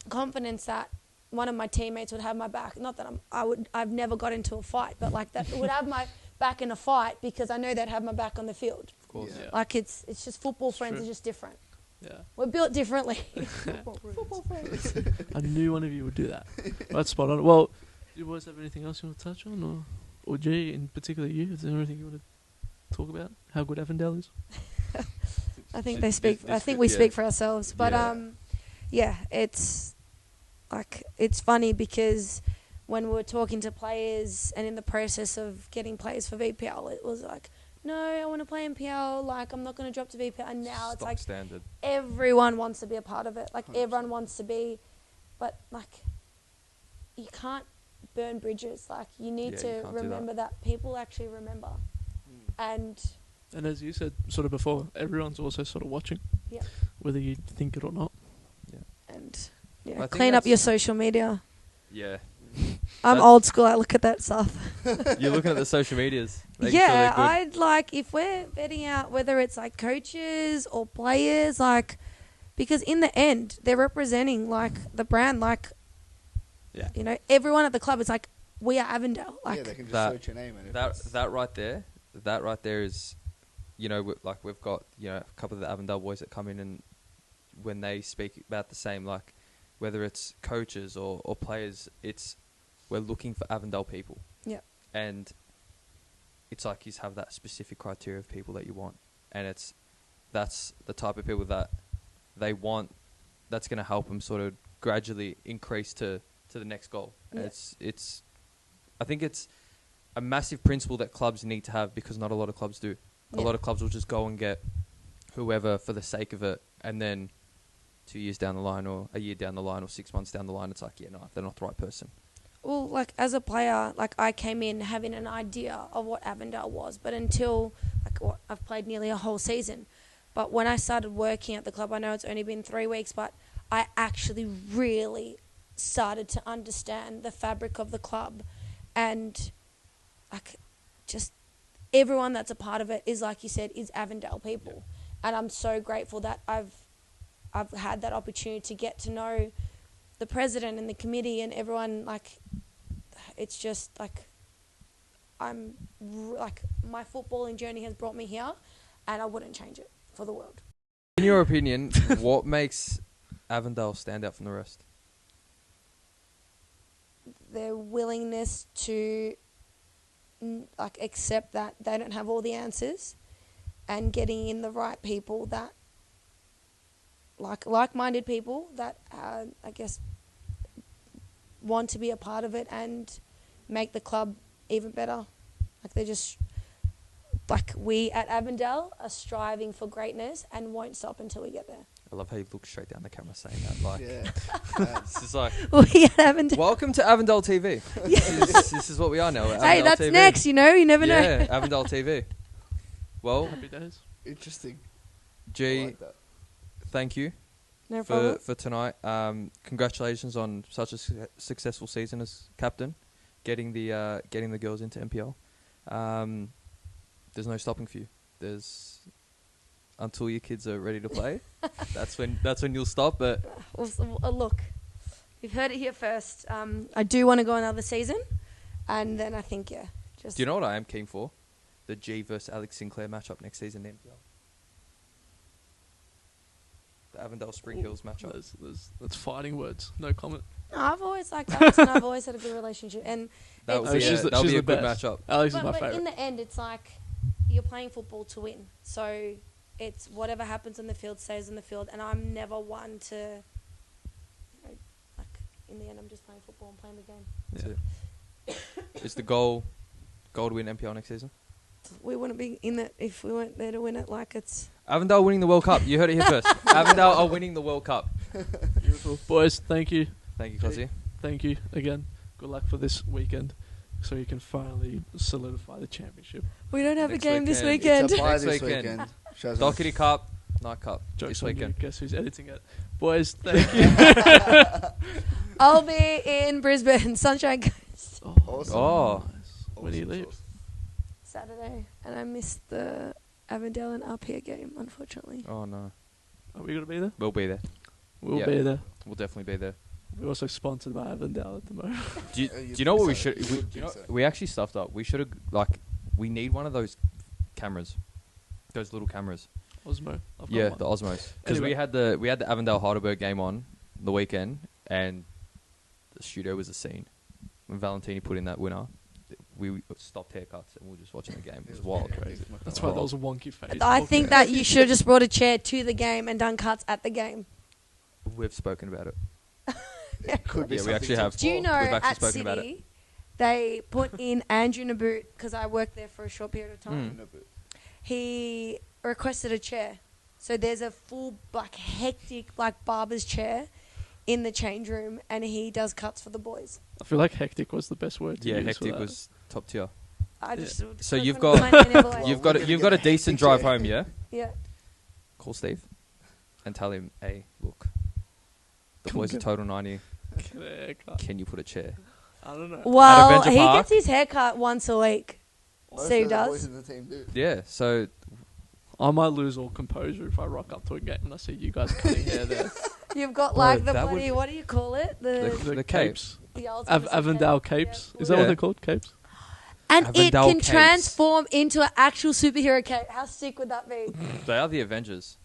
confidence that one of my teammates would have my back. Not that I've never got into a fight, but like that would have my back in a fight because I know they'd have my back on the field. Of course. Yeah. Like it's just football friends true. are just different. Yeah. We're built differently. Football friends. I knew one of you would do that. That's spot on. Well, do you boys have anything else you want to touch on? Or G, in particular you? Is there anything you want to talk about? How good Avondale is? I think they speak. I think we speak for ourselves. But it's like it's funny because when we were talking to players and in the process of getting players for VPL, it was like, no, I want to play NPL. Like I'm not going to drop to VPL. And now it's like standard. Everyone wants to be a part of it. Like 100%. everyone wants to be, but like you can't burn bridges. Like you need to remember that people actually remember, and. And as you said sort of before, everyone's also sort of watching, whether you think it or not. Yeah. And clean up your social media. Yeah. I'm old school. I look at that stuff. You're looking at the social medias. Yeah, I'd like if we're vetting out whether it's like coaches or players, like because in the end they're representing like the brand, like you know everyone at the club is like we are Avondale. Like they can just search your name and that right there is. You know, like we've got, you know, a couple of the Avondale boys that come in and when they speak about the same, like whether it's coaches or players, we're looking for Avondale people. Yeah. And it's like you have that specific criteria of people that you want. And that's the type of people that they want that's going to help them sort of gradually increase to the next goal. Yeah. And I think it's a massive principle that clubs need to have because not a lot of clubs do. A lot of clubs will just go and get whoever for the sake of it, and then 2 years down the line, or a year down the line, or 6 months down the line, it's like, they're not the right person. Well, like as a player, like I came in having an idea of what Avondale was, but until I've played nearly a whole season. But when I started working at the club, I know it's only been 3 weeks, but I actually really started to understand the fabric of the club, and like just everyone that's a part of it is, like you said, is Avondale people. And I'm so grateful that I've had that opportunity to get to know the president and the committee and everyone. Like, it's just like my footballing journey has brought me here, and I wouldn't change it for the world. In your opinion, what makes Avondale stand out from the rest? Their willingness to accept that they don't have all the answers, and getting in the right people that like-minded people that I guess want to be a part of it and make the club even better. Like, they're just like, we at Avondale are striving for greatness and won't stop until we get there. I love how you look straight down the camera saying that. Like, Yeah. this is like, We at Avondale. welcome to Avondale TV. This is what we are now. Hey, Avondale that's TV. next. You never know. Yeah, Avondale TV. Well, Happy days. Interesting. I G, like that. thank you No problem. for tonight. Congratulations on such a successful season as captain, getting the girls into NPL. There's no stopping for you. There's until your kids are ready to play. that's when you'll stop. But Look, you've heard it here first. I do want to go another season, and then I think just. do you know what I am keen for? The G versus Alex Sinclair matchup next season in NPL. The Avondale Spring Hills matchup. That's fighting words. No comment. No, I've always liked Alex, and I've always had a good relationship. And That would it's- be she's a the good best. matchup. Alex is but my in favorite. the end, it's like you're playing football to win. So it's whatever happens on the field stays on the field. And I'm never one to, in the end, I'm just playing football and playing the game. That's it. Is the goal to win NPL next season? We wouldn't be in it if we weren't there to win it. Like, it's. Avondale winning the World Cup. You heard it here first. Avondale are winning the World Cup. Beautiful. Boys, thank you. Thank you, Cosy. Thank you again. Good luck for this weekend, so you can finally solidify the championship. We don't have Next a game this weekend. It's weekend. a bye Next this weekend. weekend. Shows us. Doherty Cup, Night Cup Jokes this on you. weekend. Guess who's editing it? Boys, thank you. I'll be in Brisbane, Sunshine Coast, Awesome. Oh, When do you leave? Awesome. Saturday. And I missed the Avondale and up here game, unfortunately. oh no. Are we going to be there? We'll be there. We'll Yeah. be there. We'll definitely be there. We're also sponsored by Avondale at the moment. Do you, You do you know what we think should? so. We, You do you know, think so. we actually stuffed up. We should have we need one of those cameras, those little cameras. Osmo. I've got Yeah, one. the Osmos. Because Anyway. we had the Avondale Heidelberg game on the weekend, and the studio was a scene. When Valentini put in that winner, we stopped haircuts and we were just watching the game. It was wild, Yeah, crazy. it's That's my why fault. that was a wonky face. I think that you should have just brought a chair to the game and done cuts at the game. We've spoken about it. It could be Yeah, we something actually to have. Do you explore. know We've actually at spoken about City, they put in Andrew Naboot, because I worked there for a short period of time. No, but He requested a chair. So there's a full, hectic, barber's chair in the change room, and he does cuts for the boys. I feel like hectic was the best word to Yeah, use hectic for that. was top tier. I just So couldn't you've find got- any other way. Well, You've we're got gonna you've got a get a decent hectic drive chair. home, yeah. Yeah. Call Steve and tell him, hey, look, the Come boys on. are total 90. Haircut. Can you put a chair? I don't know. Well, Avenger he Park. gets his haircut once a week. most Steve of the boys does. in the team do. Yeah. So I might lose all composure if I rock up to a game and I see you guys cutting hair there. You've got Bro, the that bloody, would- what do you call it? The capes. The I was gonna say Avondale cape. capes. Yeah. Is that what Yeah. they're called? Capes? And Avondale it can capes. transform into an actual superhero cape. How sick would that be? They are the Avengers.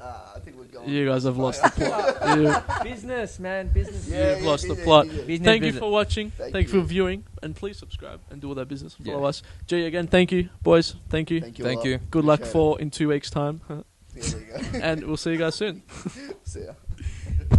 I think we're going. You guys have lost the plot. You- Business, man. Business. Yeah, You've lost the yeah, plot. yeah. Thank you for watching. Thank Thank you for you. viewing. And please subscribe and do all that business. Follow Yeah. us. G, again, thank you. Boys, thank you. Thank you. Thank a lot. you. Good luck Appreciate for in 2 weeks' time. it. Here we go. And we'll see you guys soon. See ya.